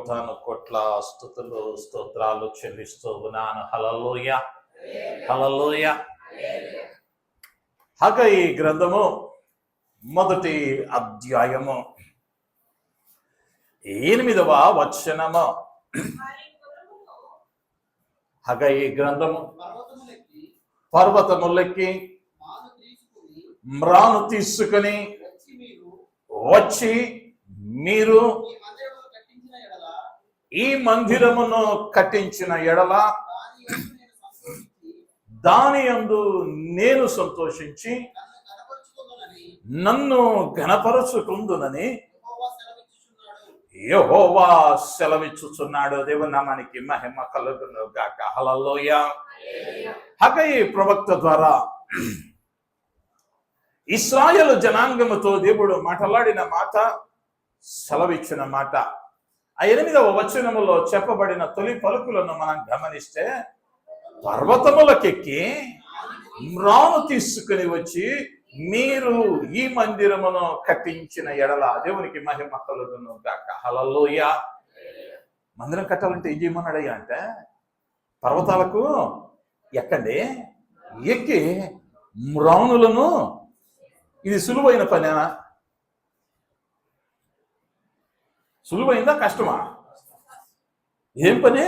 కోటాను కోట్ల స్తుతులు స్తోత్రాలు చెల్లిస్తూ ఉన్నాను. హల్లెలూయా, హల్లెలూయా. హగ్గయి గ్రంథము మొదటి అధ్యాయము 8వ వచనము. హగ్గయి గ్రంథము పర్వతములెక్కి మ్రాను తీసుకుని వచ్చి మీరు ఈ మందిరమును కట్టించిన ఎడల దాని యందు నేను సంతోషించి నన్ను ఘనపరచుకుందునని యెహోవా సెలవిచ్చుచున్నాడు. దేవుని నామానికి మహిమ కలుగును గాక. హల్లెలూయా. హగ్గయి ప్రవక్త ద్వారా ఇశ్రాయేలు జనాంగముతో దేవుడు మాట్లాడిన మాట, సెలవిచ్చిన మాట. ఆ 8వ వచనములో చెప్పబడిన తొలి పలుకులను మనం గమనిస్తే, పర్వతములకెక్కి మ్రాను తీసుకుని వచ్చి మీరు ఈ మందిరమును కట్టించిన ఎడల దేవునికి మహిమ కలుగును గాక. హల్లెలూయా. మందిరం కట్టాలంటే ఏం చేయమన్నాడయ్యా అంటే, పర్వతాలకు ఎక్కండి, ఎక్కి మ్రానులను. ఇది సులువైన పనేనా? సులువైందా కష్టమా? ఏం పని?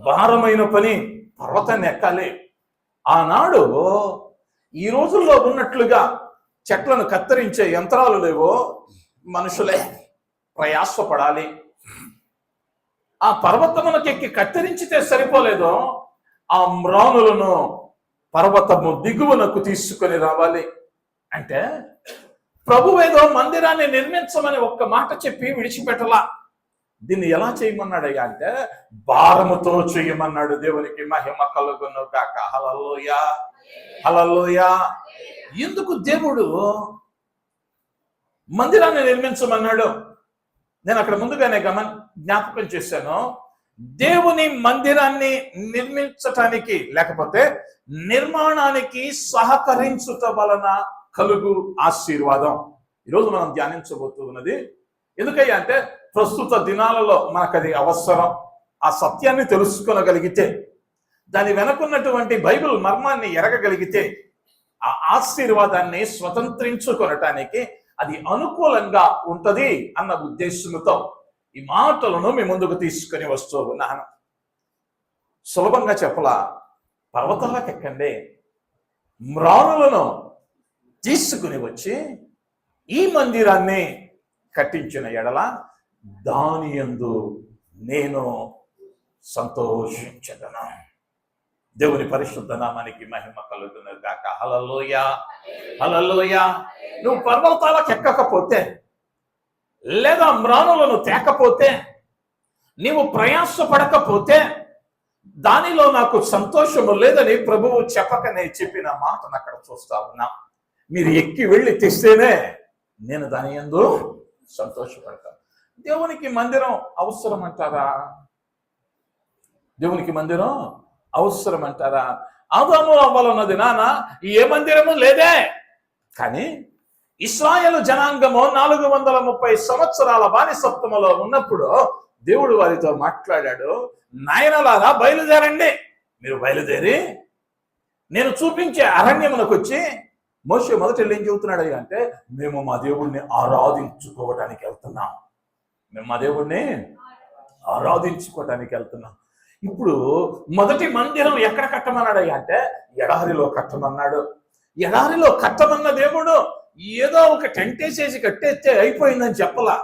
భారమైన పని. పర్వతాన్ని ఎక్కాలి. ఆనాడు ఈ రోజుల్లో ఉన్నట్లుగా చెట్లను కత్తిరించే యంత్రాలు లేవో, మనుషులే ప్రయాసపడాలి. ఆ పర్వతమునకెక్కి కత్తిరించితే సరిపోలేదో, ఆ మ్రానులను పర్వతము దిగువనకు తీసుకొని రావాలి. అంటే ప్రభువేదో మందిరాన్ని నిర్మించమని ఒక్క మాట చెప్పి విడిచిపెట్టలా. దీన్ని ఎలా చేయమన్నాడయ్యా అంటే, భారముతో చేయమన్నాడు. దేవునికి మహిమ కలుగును గాక. హల్లెలూయా, హల్లెలూయా. ఎందుకు దేవుడు మందిరాన్ని నిర్మించమన్నాడు? నేను అక్కడ ముందుగానే జ్ఞాపకం చేశాను. దేవుని మందిరాన్ని నిర్మించటానికి లేకపోతే నిర్మాణానికి సహకరించుట వలన కలుగు ఆశీర్వాదం ఈరోజు మనం ధ్యానించబోతున్నది. ఎందుకయ్యా అంటే, ప్రస్తుత దినాలలో మనకు అది అవసరం. ఆ సత్యాన్ని తెలుసుకోగలిగితే, దాని వెనకున్నటువంటి బైబిల్ మర్మాన్ని ఎరగగలిగితే, ఆ ఆశీర్వాదాన్ని స్వతంత్రించుకొనటానికి అది అనుకూలంగా ఉంటది అన్న ఉద్దేశంతో ఈ మాటలను మీ ముందుకు తీసుకొని వస్తూ ఉన్నాను. సులభంగా చెప్పలా, పర్వతాలకు ఎక్కండి, మ్రానులను తీసుకుని వచ్చి ఈ మందిరాన్ని కట్టించిన ఎడల దాని యందు నేను సంతోషించదను. దేవుని పరిశుద్ధ నామానికి మహిమ కలుగును గాక. హల్లెలూయా, హల్లెలూయా. నువ్వు పర్వతాలకు ఎక్కకపోతే, లేదా మ్రానులను తేకపోతే, నీవు ప్రయాసపడకపోతే దానిలో నాకు సంతోషము లేదని ప్రభువు చెప్పకనే చెప్పిన మాటను అక్కడ చూస్తా ఉన్నా. మీరు ఎక్కి వెళ్ళి తెస్తేనే నేను దాని యందు సంతోషపడతాను. దేవునికి మందిరం అవసరం అంటారా? దేవునికి మందిరం అవసరం అంటారా? ఆదాము అవ్వాలన్నది నాన్న ఏ మందిరము లేదే. కానీ ఇశ్రాయేలు జనాంగము 430 సంవత్సరాల బానిసత్వములో ఉన్నప్పుడు దేవుడు వారితో మాట్లాడాడు. నాయనలారా బయలుదేరండి. మీరు బయలుదేరి నేను చూపించే అరణ్యమునకు వచ్చి, మోషే మొదట ఏం చెబుతున్నాడు అంటే, మేము మా దేవుణ్ణి ఆరాధించుకోవటానికి వెళ్తున్నాం. మేము మా దేవుణ్ణి ఆరాధించుకోవటానికి వెళ్తున్నాం. ఇప్పుడు మొదటి మందిరం ఎక్కడ కట్టమన్నాడు అంటే, ఎడారిలో కట్టమన్నాడు. ఎడారిలో కట్టమన్న దేవుడు ఏదో ఒక టెంట్ వేసేసి కట్టేస్తే అయిపోయిందని చెప్పలా.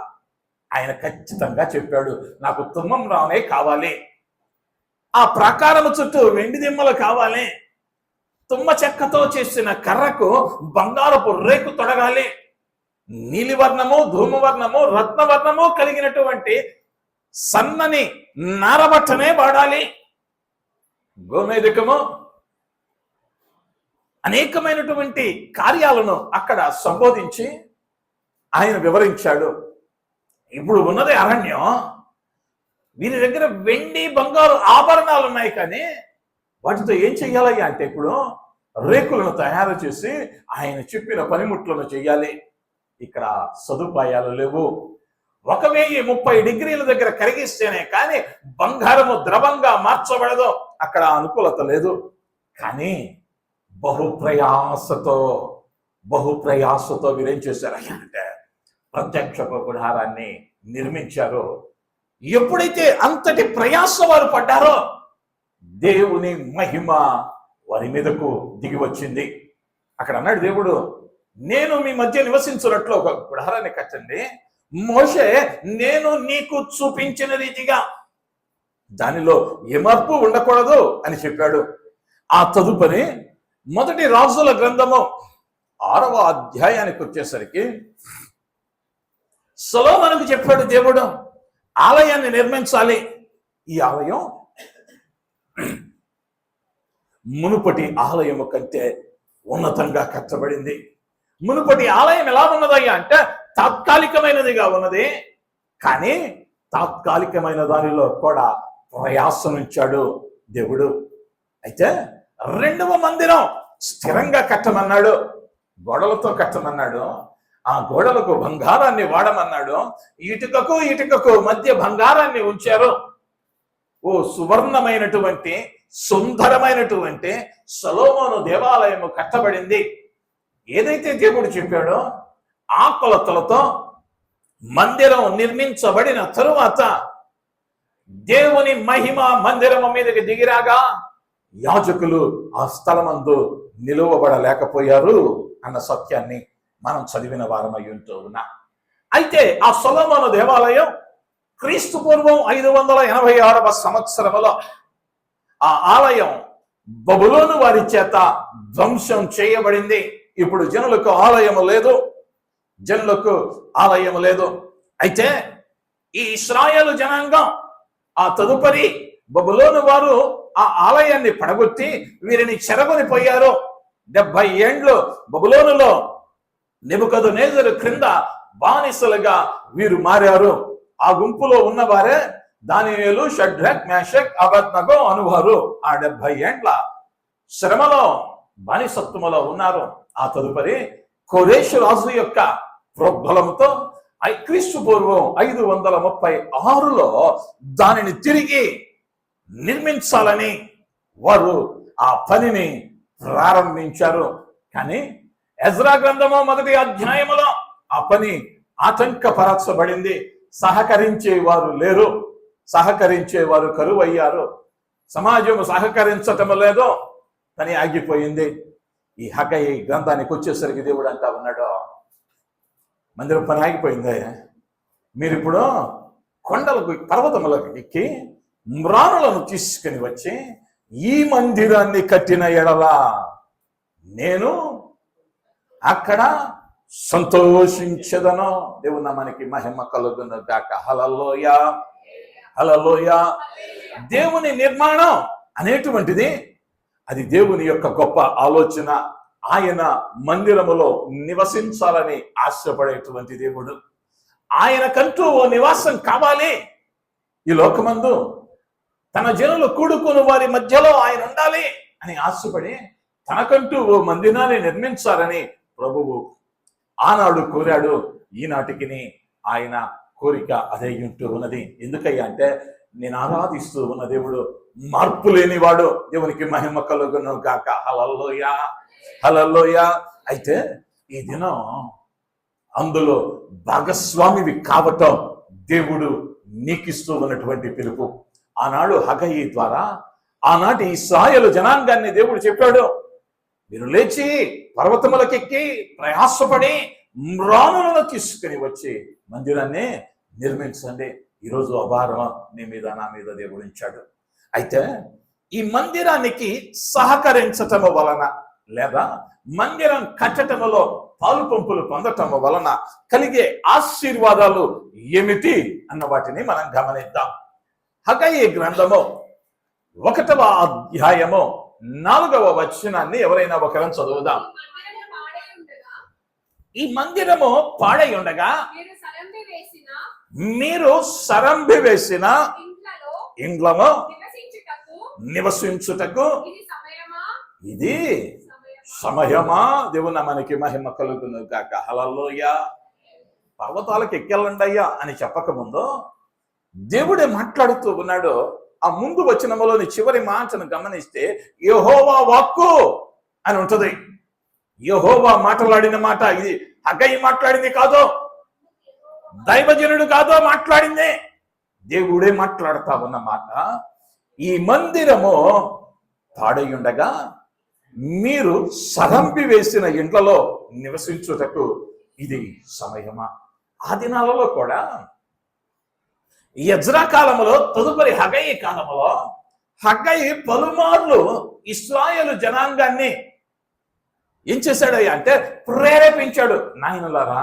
ఆయన ఖచ్చితంగా చెప్పాడు, నాకు తుమ్మం రానే కావాలి, ఆ ప్రాకారము చుట్టూ వెండి దిమ్మలు కావాలి, తుమ్మ చెక్కతో చేసిన కర్రకు బంగారపు రేకు తొడగాలి, నీలివర్ణము ధూమవర్ణము రత్నవర్ణము కలిగినటువంటి సన్నని నారబట్టనే వాడాలి, గోమేధికము, అనేకమైనటువంటి కార్యాలను అక్కడ సంబోధించి ఆయన వివరించాడు. ఇప్పుడు ఉన్నది అరణ్యం. వీరి దగ్గర వెండి బంగారు ఆభరణాలు ఉన్నాయి, కానీ వాటితో ఏం చెయ్యాలి అంటే ఇప్పుడు రేకులను తయారు చేసి ఆయన చెప్పిన పనిముట్లను చెయ్యాలి. ఇక్కడ సదుపాయాలు లేవు. 1030 డిగ్రీల దగ్గర కరిగిస్తేనే కానీ బంగారము ద్రవంగా మార్చబడదు. అక్కడ అనుకూలత లేదు. కానీ బహుప్రయాసతో వీరేం చేశారు అంటే ప్రత్యక్ష గుడారాన్ని నిర్మించారు. ఎప్పుడైతే అంతటి ప్రయాస వారు పడ్డారో దేవుని మహిమ వారి మీదకు దిగి వచ్చింది. అక్కడ అన్నాడు దేవుడు, నేను మీ మధ్య నివసించున్నట్లు ఒక గుడారాన్ని కట్టండి. మోషే నేను నీకు చూపించిన రీతిగా దానిలో ఏ మార్పు ఉండకూడదు అని చెప్పాడు. ఆ తదుపరి 1 రాజుల గ్రంథము 6వ అధ్యాయానికి వచ్చేసరికి సొలొమోనుకు చెప్పాడు దేవుడు, ఆలయాన్ని నిర్మించాలి. ఈ ఆలయం మునుపటి ఆలయము కంటే ఉన్నతంగా కట్టబడింది. మునుపటి ఆలయం ఎలా ఉన్నదయ్యా అంటే తాత్కాలికమైనదిగా ఉన్నది. కానీ తాత్కాలికమైన దానిలో కూడా ప్రయాసనుంచాడు దేవుడు. అయితే 2వ మందిరం స్థిరంగా కట్టమన్నాడు, గోడలతో కట్టమన్నాడు. ఆ గోడలకు బంగారాన్ని వాడమన్నాడు. ఇటుకకు మధ్య బంగారాన్ని ఉంచారు. ఓ సువర్ణమైనటువంటి సుందరమైనటువంటి సొలొమోను దేవాలయము కట్టబడింది. ఏదైతే దేవుడు చెప్పాడో ఆ కొలతలతో మందిరం నిర్మించబడిన తరువాత దేవుని మహిమ మందిరము మీదకి దిగిరాగా యాజకులు ఆ స్థలమందు నిలువబడలేకపోయారు అన్న సత్యాన్ని మనం చదివిన వారమై ఉంటూ ఉన్నాం. అయితే ఆ సొలొమోను దేవాలయం క్రీస్తు పూర్వం 586వ సంవత్సరములో ఆ ఆలయం బబులోను వారి చేత ధ్వంసం చేయబడింది. ఇప్పుడు జనులకు ఆలయము లేదు. అయితే ఈ ఇశ్రాయేలు జనాంగం ఆ తదుపరి బబులోను వారు ఆ ఆలయాన్ని పడగొట్టి వీరిని చెరగొని పోయారు. 70 ఏండ్లు బబులోనులో నెబుకద్నెజరు క్రింద బానిసలుగా వీరు మారారు. ఆ గుంపులో ఉన్నవారే దానియేలు, షడ్రక్, మేషక్, అబేద్నెగో అనువారు. ఆ 70 ఏండ్ల శ్రమలో బానిసత్వములో ఉన్నారు. ఆ తదుపరి కోరేషు రాజు యొక్క ప్రోద్బలంతో క్రీస్తు పూర్వం 536లో దానిని తిరిగి నిర్మించాలని వారు ఆ పనిని ప్రారంభించారు. కానీ ఎజ్రా గ్రంథము 1వ అధ్యాయములో ఆ పని ఆటంకపరచబడింది. సహకరించేవారు లేరు, సహకరించేవారు కరువయ్యారు. సమాజం సహకరించటం లేదో అని ఆగిపోయింది. ఈ హగ్గయి గ్రంథానికి వచ్చేసరికి దేవుడు అంటా ఉన్నాడు, మందిరం పని ఆగిపోయింది. మీరిప్పుడు కొండలకు పర్వతములకు ఎక్కి మ్రాణులను తీసుకుని వచ్చి ఈ మందిరాన్ని కట్టిన ఎడల నేను అక్కడ సంతోషించదను. దేవుని మనకి మహిమ కలుగును గాక. హల్లెలూయా, హల్లెలూయా. దేవుని నిర్మాణం అనేటువంటిది అది దేవుని యొక్క గొప్ప ఆలోచన. ఆయన మందిరములో నివసించాలని ఆశపడేటువంటి దేవుడు. ఆయనకంటూ ఓ నివాసం కావాలి ఈ లోకమందు. తన జనులు కూడుకుని వారి మధ్యలో ఆయన ఉండాలి అని ఆశపడి తనకంటూ ఓ మందిరాన్ని నిర్మించాలని ప్రభువు ఆనాడు కోరాడు. ఈనాటికి ఆయన కోరిక అదే ఉంటూ ఉన్నది. ఎందుకయ్యా అంటే నేను ఆరాధిస్తూ ఉన్న దేవుడు మార్పు లేనివాడు. దేవునికి మహిమ కలుగును గాక. హల్లెలూయా, హల్లెలూయా. అయితే ఈ దినం అందులో భాగస్వామివి కావటం దేవుడు నీకిస్తూ ఉన్నటువంటి పిలుపు. ఆనాడు హగ్గయి ద్వారా ఆనాటి ఇశ్రాయేలు జనాంగాన్ని దేవుడు చెప్పాడు, మీరు లేచి పర్వతములకెక్కి ప్రయాసపడి మ్రాణులను తీసుకుని వచ్చి మందిరాన్ని నిర్మించండి. ఈరోజు అభారం నీ మీద నా మీద దేవుడు ఉంచాడు. అయితే ఈ మందిరానికి సహకరించటము వలన లేదా మందిరం కట్టటములో పాలు పంపులు పొందటము వలన కలిగే ఆశీర్వాదాలు ఏమిటి అన్న వాటిని మనం గమనిద్దాం. హగ్గయి గ్రంథము 1వ అధ్యాయము 4వ వచనాన్ని ఎవరైనా ఒకరం చదువుదాం. ఈ మందిరము పాడై ఉండగా మీరు సరంబి వేసిన ఇండ్లలో నివసించుటకు ఇది సమయమా? దేవుని మనకి మహిమ కలుగును గాక. హల్లెలూయా. పర్వతాలకు ఎక్కెళ్ళండి అయ్యా అని చెప్పకముందు దేవుడే మాట్లాడుతూ ఉన్నాడు. ఆ ముందు వచనములోని చివరి మాటను గమనిస్తే యెహోవా వాక్కు అని ఉంటది. యెహోవా మాట్లాడిన మాట ఇది. హగ్గయి మాట్లాడింది కాదు, దైవజనుడు కాదో మాట్లాడింది, దేవుడే మాట్లాడుతా ఉన్న మాట. ఈ మందిరము పాడయుండగా మీరు సరంపి వేసిన ఇండ్లలో నివసించుటకు ఇది సమయమా? ఆ దినాలలో కూడా యజ్రా కాలంలో, తదుపరి హగ్గయి కాలంలో హగ్గయి పలుమార్లు ఇశ్రాయేలు జనాంగాన్ని ఏం చేశాడయ్యా అంటే ప్రేరేపించాడు. నాయనలారా,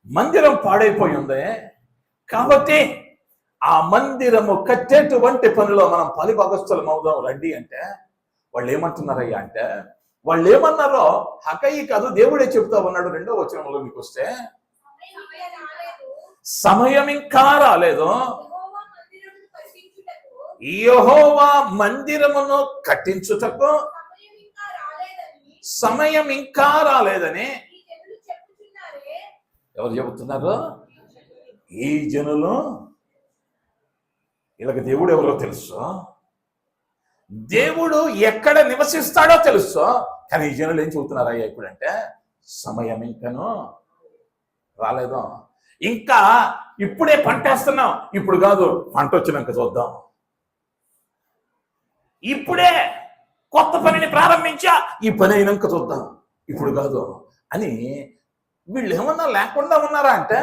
మందిరం పాడైపోయి ఉంది కాబట్టి ఆ మందిరము కట్టేటువంటి పనిలో మనం పలిభాగస్థులం అవుదాం రండి అంటే వాళ్ళు ఏమంటున్నారయ్యా అంటే, వాళ్ళు ఏమన్నారో హగ్గయి కాదు దేవుడే చెబుతా ఉన్నాడు. 2వ వచనంలో మీకు వస్తే సమయం ఇంకా రాలేదు, యెహోవా మందిరమును కట్టించుటకు సమయం ఇంకా రాలేదని ఎవరు చెబుతున్నారు? ఈ జనులు. వీళ్ళకి దేవుడు ఎవరో తెలుసు, దేవుడు ఎక్కడ నివసిస్తాడో తెలుసు. కానీ ఈ జనులు ఏం చెబుతున్నారయ్యా ఇప్పుడంటే సమయం ఇంకను రాలేదు, ఇంకా ఇప్పుడే పంట వేస్తున్నాం, ఇప్పుడు కాదు, పంట వచ్చినాక చూద్దాం, ఇప్పుడే కొత్త పనిని ప్రారంభించా, ఈ పని అయినాక చూద్దాం, ఇప్పుడు కాదు అని వీళ్ళు ఏమన్నా లేకుండా ఉన్నారా అంటే,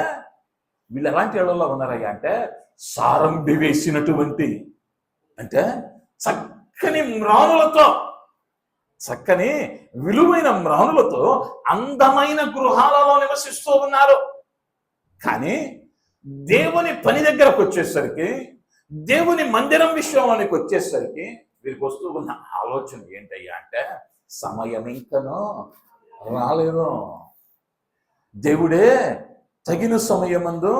వీళ్ళు ఎలాంటి ఏళ్ళలో ఉన్నారయ్యా అంటే సారంభి వేసినటువంటి, అంటే చక్కని మ్రానులతో, చక్కని విలువైన మ్రానులతో అందమైన గృహాలలో నివసిస్తూ ఉన్నారు. కానీ దేవుని పని దగ్గరకు వచ్చేసరికి, దేవుని మందిరం విషయానికి వచ్చేసరికి వీరికి వస్తూ ఉన్న ఆలోచన ఏంటయ్యా అంటే సమయం ఇంకనూ రాలేదు, దేవుడే తగిన సమయమందు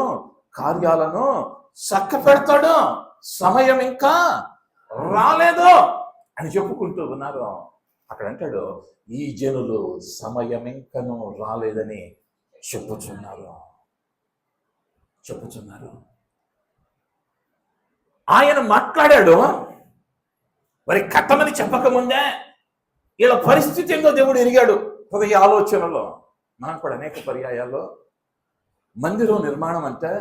కార్యాలను చక్క పెడతాడు, సమయం ఇంకా రాలేదు అని చెప్పుకుంటూ ఉన్నారు. అక్కడ అంటాడు ఈ జనులు సమయం ఇంకనూ రాలేదని చెప్పుచున్నారు. ఆయన మాట్లాడాడు మరి కట్టమని చెప్పకముందే వీళ్ళ పరిస్థితి ఏందో దేవుడు ఎరిగాడు హృదయ ఆలోచనలో. మనం కూడా అనేక పర్యాయాల్లో మందిరం నిర్మాణం అంటే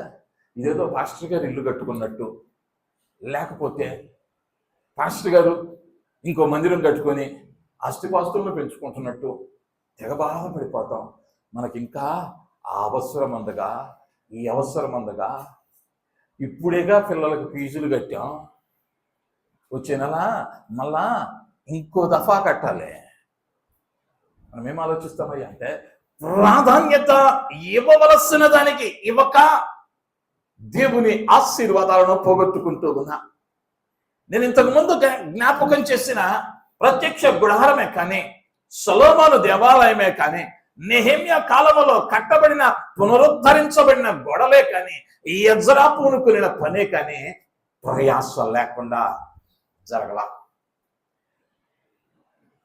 ఇదేదో పాస్టర్ గారు ఇల్లు కట్టుకున్నట్టు, లేకపోతే పాస్టర్ గారు ఇంకో మందిరం కట్టుకొని ఆస్తిపాస్తులను పెంచుకుంటున్నట్టు తెగ బాధపడిపోతాం. మనకి ఇంకా ఆ అవసరం అందగా, ఈ అవసరం అందగా, ఇప్పుడేగా పిల్లలకు ఫీజులు కట్టాం, వచ్చే నెల మళ్ళా ఇంకో దఫా కట్టాలి. మనం ఏం ఆలోచిస్తామయ్యా అంటే ప్రాధాన్యత ఇవ్వవలసిన దానికి ఇవ్వక దేవుని ఆశీర్వాదాలను పోగొట్టుకుంటూ ఉన్నా. నేను ఇంతకు ముందు జ్ఞాపకం చేసిన ప్రత్యక్ష గుడారమే కానీ, సొలొమోను దేవాలయమే కానీ, నెహెమ్యా కాలంలో కట్టబడిన పునరుద్ధరించబడిన గోడలే కానీ, ఈ ఎజ్రా పూనుకునే పనే కానీ ప్రయాస లేకుండా జరగల.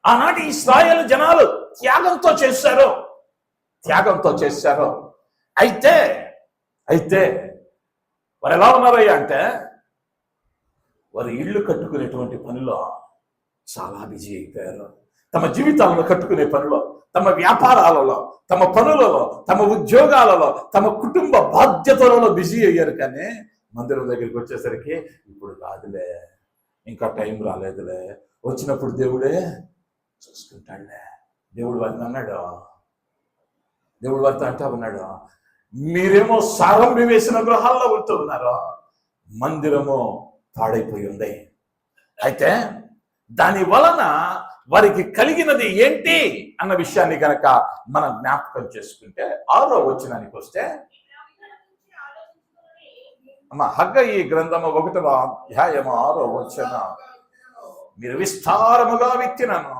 ఆనాటి ఇశ్రాయేలు జనాలు త్యాగంతో చేశారు. అయితే వారు ఎలా ఉన్నారయ్యా అంటే వారు ఇళ్ళు కట్టుకునేటువంటి పనిలో చాలా బిజీ అయిపోయారు. తమ జీవితాలను కట్టుకునే పనిలో, తమ వ్యాపారాలలో, తమ పనులలో, తమ ఉద్యోగాలలో, తమ కుటుంబ బాధ్యతలలో బిజీ అయ్యారు. కానీ మందిరం దగ్గరికి వచ్చేసరికి ఇప్పుడు కాదులే, ఇంకా టైం రాలేదులే, వచ్చినప్పుడు దేవుడే చూసుకుంటాడులే. దేవుడు వారితో అంటా ఉన్నాడు మీరేమో సారంభి వేసిన గృహాల్లో ఉంటూ ఉన్నారు, మందిరము పాడైపోయి ఉంది. అయితే దాని వలన వారికి కలిగినది ఏంటి అన్న విషయాన్ని కనుక మనం జ్ఞాపకం చేసుకుంటే 6వ వచనానికి వస్తే, హగ్గయి గ్రంథము 1వ అధ్యాయము 6వ వచనం, మీరు విస్తారముగా విత్తినను,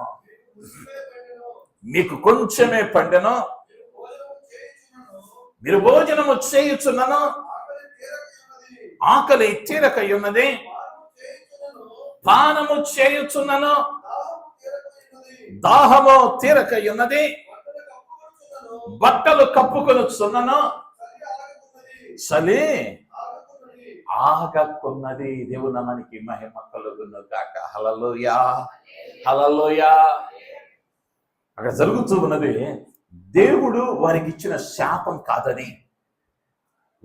మీకు కొంచెమే పండెను, మీరు భోజనము చేయుచున్నను, ఆకలి తీరకై ఉన్నది, పానము చేయుచున్నను, దాహము తీరకై ఉన్నది, బట్టలు కప్పుకొనుచున్నను, చలి ఆగకున్నది. దేవుని నామానికి మహిమ కలుగును గాక. హల్లెలూయా, హల్లెలూయా. అక్కడ జరుగుతూ ఉన్నది, దేవుడు వారికి ఇచ్చిన శాపం కాదని,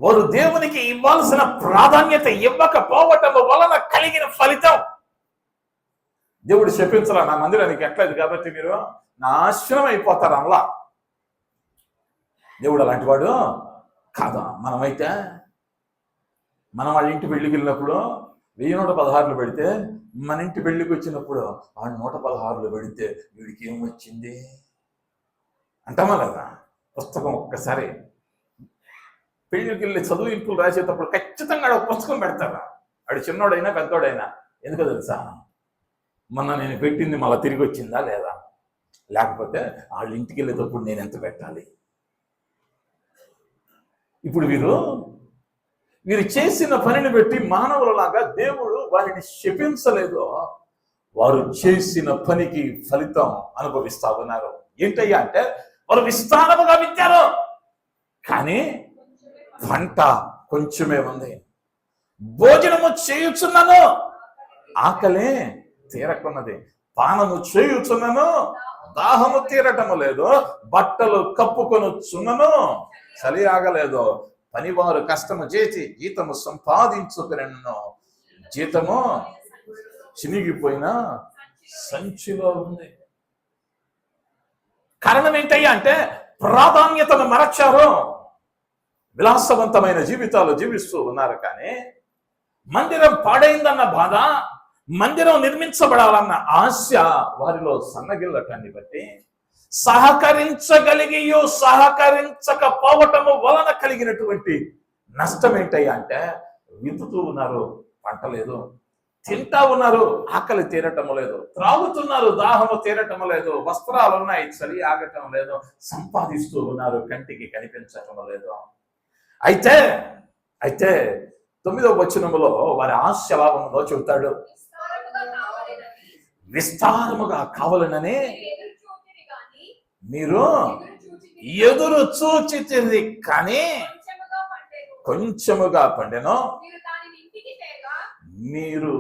వారు దేవునికి ఇవ్వాల్సిన ప్రాధాన్యత ఇవ్వకపోవటం వలన కలిగిన ఫలితం. దేవుడు శపించాల, నా మందిరానికి ఎట్లేదు కాబట్టి మీరు నాశనం అయిపోతారు అలా. దేవుడు అలాంటి వాడు కాదా? మనమైతే మనం వాళ్ళ ఇంటి పెళ్లికి వెళ్ళినప్పుడు 1116 పెడితే, మన ఇంటి పెళ్లికి వచ్చినప్పుడు వాడు 116 పెడితే వీడికి ఏమొచ్చింది అంటామా లేదా? పుస్తకం ఒక్కసారి పెళ్లికి వెళ్ళి చదువు ఇంపులు రాసేటప్పుడు ఖచ్చితంగా ఒక పుస్తకం పెడతారా? వాడు చిన్నోడైనా పెద్దోడైనా. ఎందుకో తెలుసా? మొన్న నేను పెట్టింది మళ్ళీ తిరిగి వచ్చిందా లేదా, లేకపోతే వాళ్ళ ఇంటికి వెళ్ళేటప్పుడు నేను ఎంత పెట్టాలి. ఇప్పుడు వీరు చేసిన పనిని బట్టి మానవులలాగా దేవుడు వారిని శపించలేదు, వారు చేసిన పనికి ఫలితం అనుభవిస్తా ఉన్నారు. ఏంటయ్యా అంటే, వారు విస్తారముగా విత్తారు కానీ పంట కొంచెమే ఉంది. భోజనము చేయుచున్నాను, ఆకలే తీరకున్నది. పానము చేయుచున్నాను, దాహము తీరటము లేదు. బట్టలు కప్పుకొనుచున్నాను, చలి ఆగలేదు. పనివారు కష్టము చేసి జీతము సంపాదించుకునను, జీతము చినిగిపోయిన సంచిలో ఉంది. కారణం ఏంటయ్యా అంటే, ప్రాధాన్యతను మరచారు. విలాసవంతమైన జీవితాలు జీవిస్తూ ఉన్నారు కానీ మందిరం పాడైందన్న బాధ, మందిరం నిర్మించబడాలన్న ఆశ వారిలో సన్నగిల్లటాన్ని బట్టి సహకరించగలిగియో సహకరించకపోవటము వలన కలిగినటువంటి నష్టం ఏంటయ్యా అంటే, విత్తుతూ ఉన్నారు, పంట లేదు. తింటా ఉన్నారు, ఆకలి తీరటం లేదు. త్రాగుతున్నారు, దాహము తీరటం లేదు. వస్త్రాలు ఉన్నాయి, చలి ఆగటం లేదు. సంపాదిస్తూ ఉన్నారు, కంటికి కనిపించటం లేదు. అయితే 9వ వచనములో వారి ఆశ ఎలా ఉన్నదో చెబుతాడు. విస్తారముగా కావాలనని మీరు ఎదురు చూచితిరి కానీ కొంచెముగా పండెను. మీరు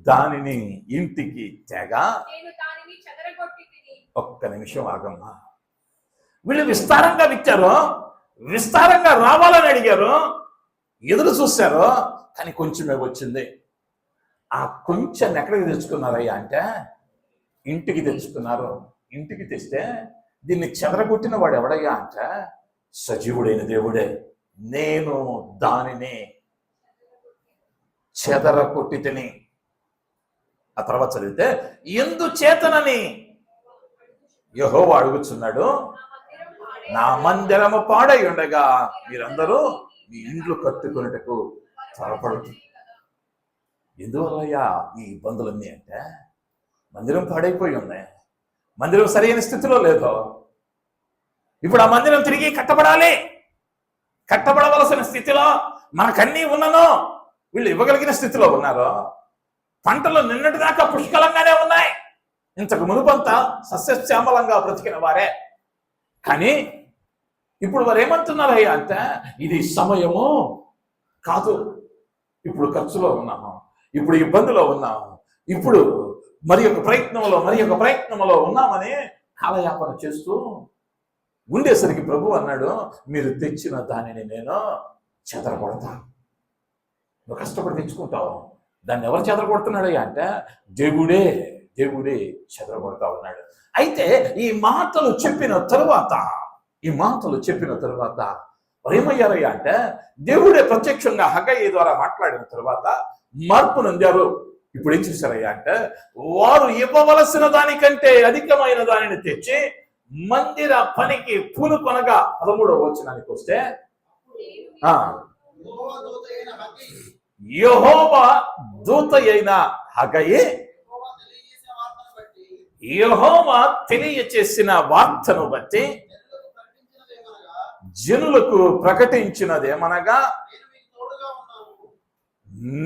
దానిని ఇంటికి తెగా. ఒక్క నిమిషం ఆగమ్మా. వీళ్ళు విస్తారంగా విచ్చారు, విస్తారంగా రావాలని అడిగారు, ఎదురు చూశారు కానీ కొంచెమే వచ్చింది. ఆ కొంచెం ఎక్కడికి తెచ్చుకున్నారయ్యా అంటే, ఇంటికి తెచ్చుకున్నారు. ఇంటికి తెస్తే దీన్ని చెదరగొట్టిన వాడు ఎవడయ్యా అంటే, సజీవుడైన దేవుడే. నేను దానిని చెదరగొట్టి తిని. ఆ తర్వాత చదివితే, ఎందుచేతనని యెహోవా అడుగుచున్నాడు, నా మందిరము పాడై ఉండగా మీరందరూ మీ ఇండ్లు కట్టుకున్నటకు త్వరపడుతుంది. ఎందువల్లయ్యా ఈ ఇబ్బందులన్నీ అంటే, మందిరం పాడైపోయి ఉన్నాయి, మందిరం సరైన స్థితిలో లేదు. ఇప్పుడు ఆ మందిరం తిరిగి కట్టబడాలి. కట్టబడవలసిన స్థితిలో మనకన్నీ ఉన్నను, వీళ్ళు ఇవ్వగలిగిన స్థితిలో ఉన్నారు. పంటలు నిన్నటి దాకా పుష్కలంగానే ఉన్నాయి. ఇంతకు మునుపంతా సస్యశ్యామలంగా బ్రతికిన వారే. కానీ ఇప్పుడు వారు ఏమంటున్నారయ్యా అంటే, ఇది సమయము కాదు. ఇప్పుడు ఖర్చులో ఉన్నాము, ఇప్పుడు ఇబ్బందిలో ఉన్నాము, ఇప్పుడు మరి ఒక ప్రయత్నంలో ఉన్నామని కాలయాపన చేస్తూ ఉండేసరికి ప్రభు అన్నాడు, మీరు తెచ్చిన దానిని నేను చెదరగొడతాను. నువ్వు కష్టపడి తెచ్చుకుంటావు, దాన్ని ఎవరు చెదరగొడుతున్నాడయ్యా అంటే, దేవుడే చెదరగొడతా ఉన్నాడు. అయితే ఈ మాటలు చెప్పిన తరువాత వారు ఏమయ్యారయ్యా అంటే, దేవుడే ప్రత్యక్షంగా హగ్గయి ద్వారా మాట్లాడిన తరువాత మార్పు నొందారు. ఇప్పుడు ఏం చేశారయ్యా అంటే, వారు ఇవ్వవలసిన దానికంటే అధికమైన దానిని తెచ్చి మందిర పనికి పూనుకొనగా 13వ వచనానికి వస్తే, యెహోవా దూత అయిన హగ్గయి యెహోవా తెలియచేసిన వార్తను బట్టి జనులకు ప్రకటించినదేమనగా,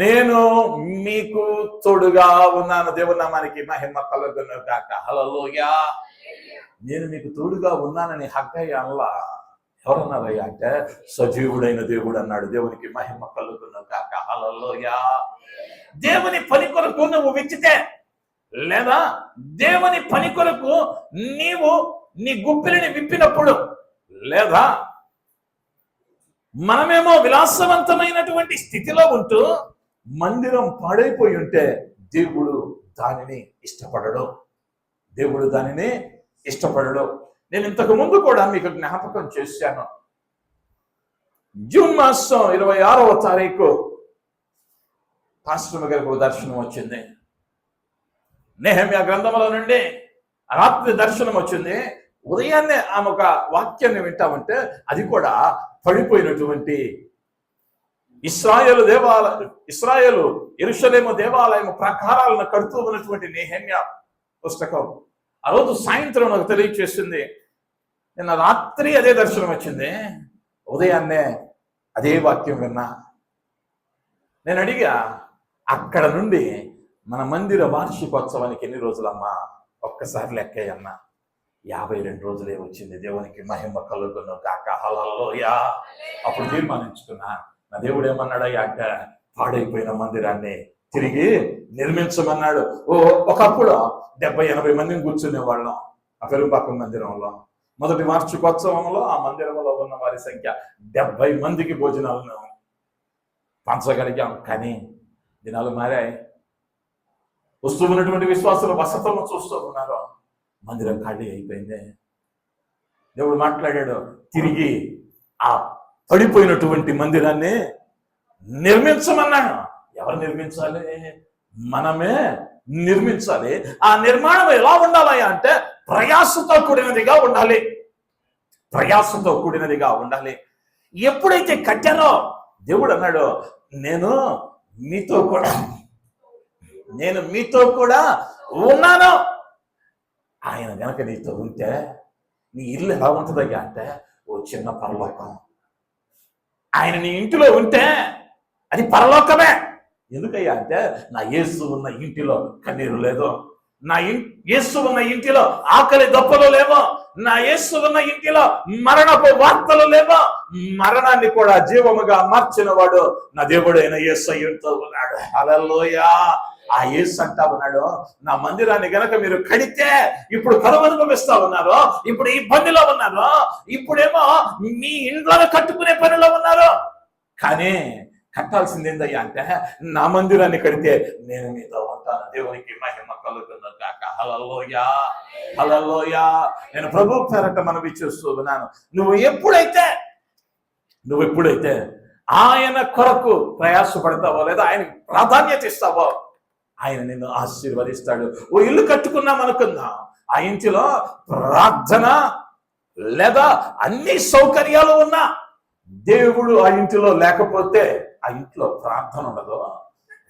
నేను మీకు తోడుగా ఉన్నాను. దేవుని నామానికి మహిమ కలుగును గాక. హల్లెలూయా. నేను మీకు తోడుగా ఉన్నానని హగ్గయి అనలా. ఎవరన్నారయ్యా అంటే సజీవుడైన దేవుడు అన్నాడు. దేవునికి మహిమ కలుగును గాక. హల్లెలూయా. దేవుని పని కొరకు నువ్వు విచ్చితే, లేదా దేవుని పని కొరకు నీవు నీ గుప్పిలిని విప్పినప్పుడు, లేదా మనమేమో విలాసవంతమైనటువంటి స్థితిలో ఉంటూ మందిరం పాడైపోయి ఉంటే దేవుడు దానిని ఇష్టపడడు. దేవుడు దానిని ఇష్టపడడు. నేను ఇంతకు ముందు కూడా మీకు జ్ఞాపకం చేశాను. జూన్ మాసం 26వ తారీఖు పాస్టర్ గారికి దర్శనం వచ్చింది. నెహెమ్యా గ్రంథంలో నుండి రాత్రి దర్శనం వచ్చింది. ఉదయాన్నే ఆమె ఒక వాక్యాన్ని వింటామంటే అది కూడా పడిపోయినటువంటి ఇశ్రాయేలు యెరూషలేము దేవాలయం ప్రాకారాలను కడుతూ ఉన్నటువంటి నెహెమ్యా పుస్తకం ఆ రోజు సాయంత్రం నాకు తెలియచేసింది. నిన్న రాత్రి అదే దర్శనం వచ్చింది, ఉదయాన్నే అదే వాక్యం విన్నా. నేను అడిగా, అక్కడ నుండి మన మందిర వార్షికోత్సవానికి ఎన్ని రోజులమ్మా? ఒక్కసారి లెక్కయ్యన్నా. 52 రోజులే వచ్చింది. దేవునికి మహిమ కలుగును గాక. హల్లెలూయా. అప్పుడు తీర్మానించుకున్నా, నా దేవుడు ఏమన్నాడయ్యా అంటే పాడైపోయిన మందిరాన్ని తిరిగి నిర్మించమన్నాడు. ఒకప్పుడు 70-80 మందిని కూర్చునేవాళ్ళం ఆ పెరుపాకం మందిరంలో. మొదటి వార్షికోత్సవంలో ఆ మందిరంలో ఉన్న వారి సంఖ్య 70 మందికి భోజనాలను పంచగలిగాం. కానీ దినాలు మారాయి. వస్తూ ఉన్నటువంటి విశ్వాసుల వసతులను చూస్తూ ఉన్నారు. మందిరం ఖాళీ అయిపోయింది. దేవుడు మాట్లాడాడు, తిరిగి ఆ పడిపోయినటువంటి మందిరాన్ని నిర్మించమన్నాడు. ఎవరు నిర్మించాలి? మనమే నిర్మించాలి. ఆ నిర్మాణం ఎలా ఉండాలి అంటే ప్రయాసతో కూడినదిగా ఉండాలి. ప్రయాసతో కూడినదిగా ఉండాలి. ఎప్పుడైతే కట్టారో దేవుడు అన్నాడు, నేను మీతో కూడా ఉన్నాను. ఆయన గనక నీతో ఉంటే నీ ఇల్లు ఎలా ఉంటుందయ్యా అంటే ఓ చిన్న పరలోకం. ఆయన నీ ఇంటిలో ఉంటే అది పరలోకమే. ఎందుకయ్యా అంటే నా యేసు ఉన్న ఇంటిలో కన్నీరు లేదు, నా యేసు ఉన్న ఇంటిలో ఆకలి దప్పలు లేవో, నా యేసు ఉన్న ఇంటిలో మరణపు వార్తలు లేవో, మరణాన్ని కూడా జీవముగా మార్చిన వాడు నా దేవుడైన యేసయ్యతో ఉన్నాడు. హల్లెలూయా. ఆ యేసు అంటా ఉన్నాడు, నా మందిరాన్ని గనక మీరు కడితే, ఇప్పుడు కరువు అనుభవిస్తా ఉన్నారు, ఇప్పుడు ఇబ్బందిలో ఉన్నారు, ఇప్పుడేమో మీ ఇండ్లను కట్టుకునే పనిలో ఉన్నారు, కానీ కట్టాల్సింది ఏందయ్యా అంటే నా మందిరాన్ని కడితే నేను మీతో ఉంటాను. దేవునికి మహిమ కలుగును గాక. హల్లెలూయా. హల్లెలూయా. నేను ప్రభు పేరట మనవి చేస్తూ ఉన్నాను, నువ్వు ఎప్పుడైతే ఆయన కొరకు ప్రయాసపడతావో, లేదా ఆయన ప్రాధాన్యత ఇస్తావో, ఆయన నిన్ను ఆశీర్వదిస్తాడు. ఓ ఇల్లు కట్టుకున్నాం అనుకుందాం, ఆ ఇంటిలో ప్రార్థన లేదా అన్ని సౌకర్యాలు ఉన్నా దేవుడు ఆ ఇంటిలో లేకపోతే ఆ ఇంట్లో ప్రార్థన ఉండదు,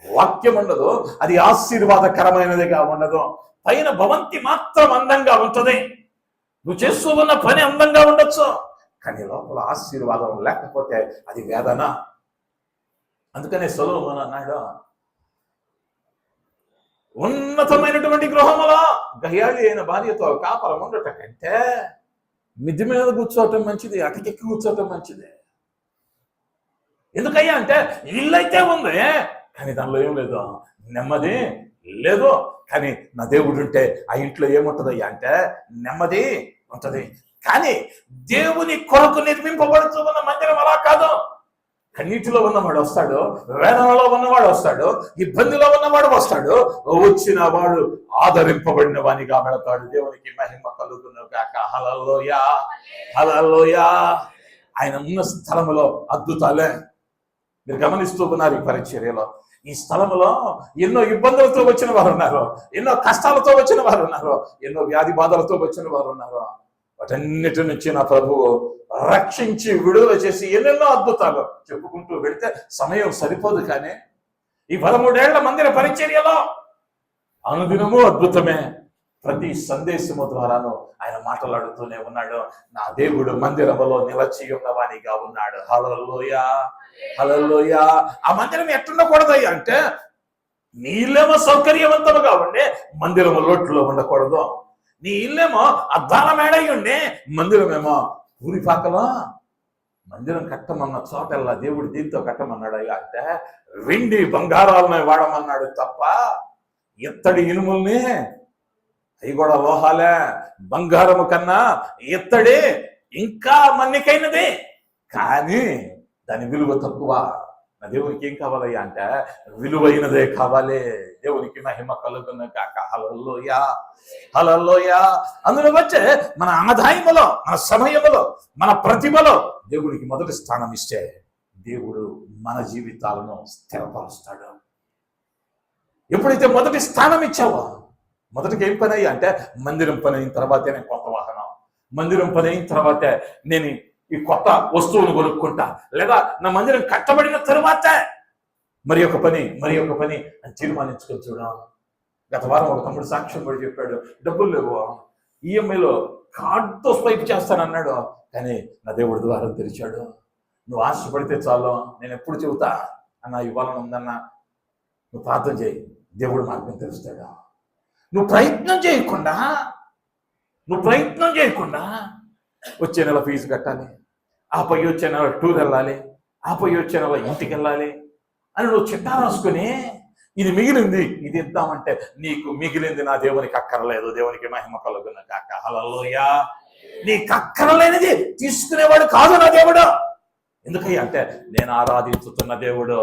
వాక్యం ఉండదు, అది ఆశీర్వాదకరమైనదిగా ఉండదు. పైన భవంతి మాత్రం అందంగా ఉంటుంది, నువ్వు చేస్తూ ఉన్న పని అందంగా ఉండొచ్చు, కానీ లోపల ఆశీర్వాదం లేకపోతే అది వేదన. అందుకనే సొలొమోను అన్నాడు, ఉన్నతమైనటువంటి గృహములో గయ్యాళి అయిన భార్యతో కాపరం ఉండట కంటే మిద్ది మీద కూర్చోవటం మంచిది, అటకెక్కి కూర్చోవటం మంచిది. ఎందుకయ్యా అంటే ఇల్లు అయితే ఉంది, కానీ దానిలో ఏం లేదు, నెమ్మది లేదు. కానీ నా దేవుడు ఉంటే ఆ ఇంట్లో ఏముంటదయ్యా అంటే నెమ్మది ఉంటది. కానీ దేవుని కొరకు నిర్మింపబడుతూ ఉన్న మందిరం అలా కాదు. కన్నీటిలో ఉన్నవాడు వస్తాడు, వేదనలో ఉన్నవాడు వస్తాడు, ఇబ్బందిలో ఉన్నవాడు వస్తాడు, వచ్చిన వాడు ఆదరింపబడిన వానిగా వెళతాడు. దేవునికి మహిమ కలుగును గాక. హల్లెలూయా. హల్లెలూయా. ఆయన ఉన్న స్థలములో అద్భుతాలే మీరు గమనిస్తూ ఉన్నారు. ఈ పరిచర్యలో ఈ స్థలంలో ఎన్నో ఇబ్బందులతో వచ్చిన వారు ఉన్నారు, ఎన్నో కష్టాలతో వచ్చిన వారు ఉన్నారు, ఎన్నో వ్యాధి బాధలతో వచ్చిన వారు ఉన్నారు. వాటన్నిటి నుంచి నా ప్రభువు రక్షించి విడుదల చేసి ఎన్నెన్నో అద్భుతాలు చెప్పుకుంటూ వెళితే సమయం సరిపోదు. కానీ ఈ 13 ఏళ్ల మందిర పరిచర్యలో అనుదినము అద్భుతమే. ప్రతి సందేశము ద్వారాను ఆయన మాట్లాడుతూనే ఉన్నాడు. నా దేవుడు మందిరములో నిలచి ఉన్నవానిగా ఉన్నాడు. హల్లెలూయా. హల్లెలూయా. ఆ మందిరం ఎట్లుండకూడదయ్యా అంటే నీ ఇల్లేమో సౌకర్యవంతముగా ఉండి మందిరము లోట్లో ఉండకూడదు. నీ ఇల్లేమో అద్దాల మేడై ఉండి మందిరమేమో ఊరిపాకలో మందిరం కట్టమన్న చోటల్లా దేవుడు దీంతో కట్టమన్నాడు అయ్యా అంటే వెండి బంగారాలను వాడమన్నాడు తప్ప ఇత్తడి ఇనుముల్ని, అవి కూడా లోహాలే, బంగారము కన్నా ఇత్తడి ఇంకా మన్నికైనది, కానీ దాని విలువ తక్కువ. నా దేవునికి ఏం కావాలయ్యా అంటే విలువైనదే కావాలి. దేవునికి మహిమ కలుగున కాక. హల్లెలూయా, హల్లెలూయా. అందులో వచ్చే మన ఆదాయములో, మన సమయములో, మన ప్రతిభలో దేవుడికి మొదటి స్థానం ఇస్తే దేవుడు మన జీవితాలను స్థిరపరుస్తాడు. ఎప్పుడైతే మొదటి స్థానం ఇచ్చావో, మొదటికి ఏం పని అయ్యా అంటే మందిరం పని అయిన తర్వాతే నేను కొత్త వాహనం, మందిరం పని అయిన తర్వాతే నేను ఈ కొత్త వస్తువును కొనుక్కుంటా, లేదా నా మందిరం కట్టబడిన తరువాత మరి ఒక పని అని తీర్మానించుకొని చూడం. గత వారం ఒక తమ్ముడు సాక్ష్యం కూడా చెప్పాడు, డబ్బులు లేవు, ఈఎంఐలో కార్డుతో స్వైప్ చేస్తానన్నాడు, కానీ నా దేవుడు ద్వారం తెరిచాడు. నువ్వు ఆశపడితే చాలు, నేను ఎప్పుడు చెబుతా అన్న ఇవ్వాలని ఉందన్నా, నువ్వు ప్రార్థన చేయి, దేవుడు మార్గం తెలుస్తాడు. నువ్వు ప్రయత్నం చేయకుండా వచ్చే నెల ఫీజు కట్టాలి, ఆపై వచ్చే నెల టూర్ వెళ్ళాలి, ఆపై వచ్చే నెల ఇంటికి వెళ్ళాలి అని నువ్వు చిట్టా రాసుకుని ఇది మిగిలింది ఇది ఇద్దామంటే నీకు మిగిలింది నా దేవునికి అక్కర్లేదు. దేవునికి మహిమ కలుగును గాక. హల్లెలూయా. నీకు అక్కర్లేనిది తీసుకునేవాడు కాదు నా దేవుడు. ఎందుకయ్యా అంటే నేను ఆరాధించుతున్న దేవుడు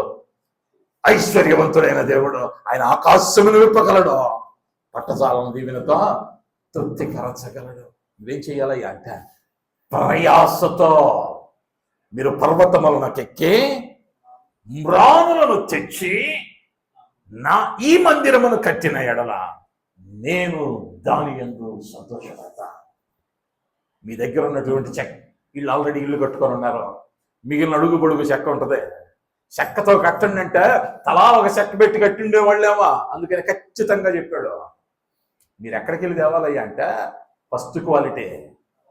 ఐశ్వర్యవంతుడైన దేవుడు. ఆయన ఆకాశమును విప్పగలడు, పట్టజాలను దీవెనతో తృప్తికరచగలడు. నువ్వేం చేయాలయ్యా అంటే ప్రయాసతో మీరు పర్వతములకెక్కి మ్రాణులను తెచ్చి నా ఈ మందిరమును కట్టిన ఎడల నేను దాని యందు సంతోషపడతా. మీ దగ్గర ఉన్నటువంటి చెక్క, వీళ్ళు ఆల్రెడీ ఇల్లు కట్టుకొని ఉన్నారు, మిగిలిన అడుగు పొడుగు చెక్క ఉంటుంది, చెక్కతో కట్టండి అంటే తలా ఒక చెక్క పెట్టి కట్టిండే వాళ్ళేమో. అందుకని ఖచ్చితంగా చెప్పాడు, మీరు ఎక్కడికి వెళ్ళి తేవాలయ్యా అంటే ఫస్ట్ క్వాలిటీ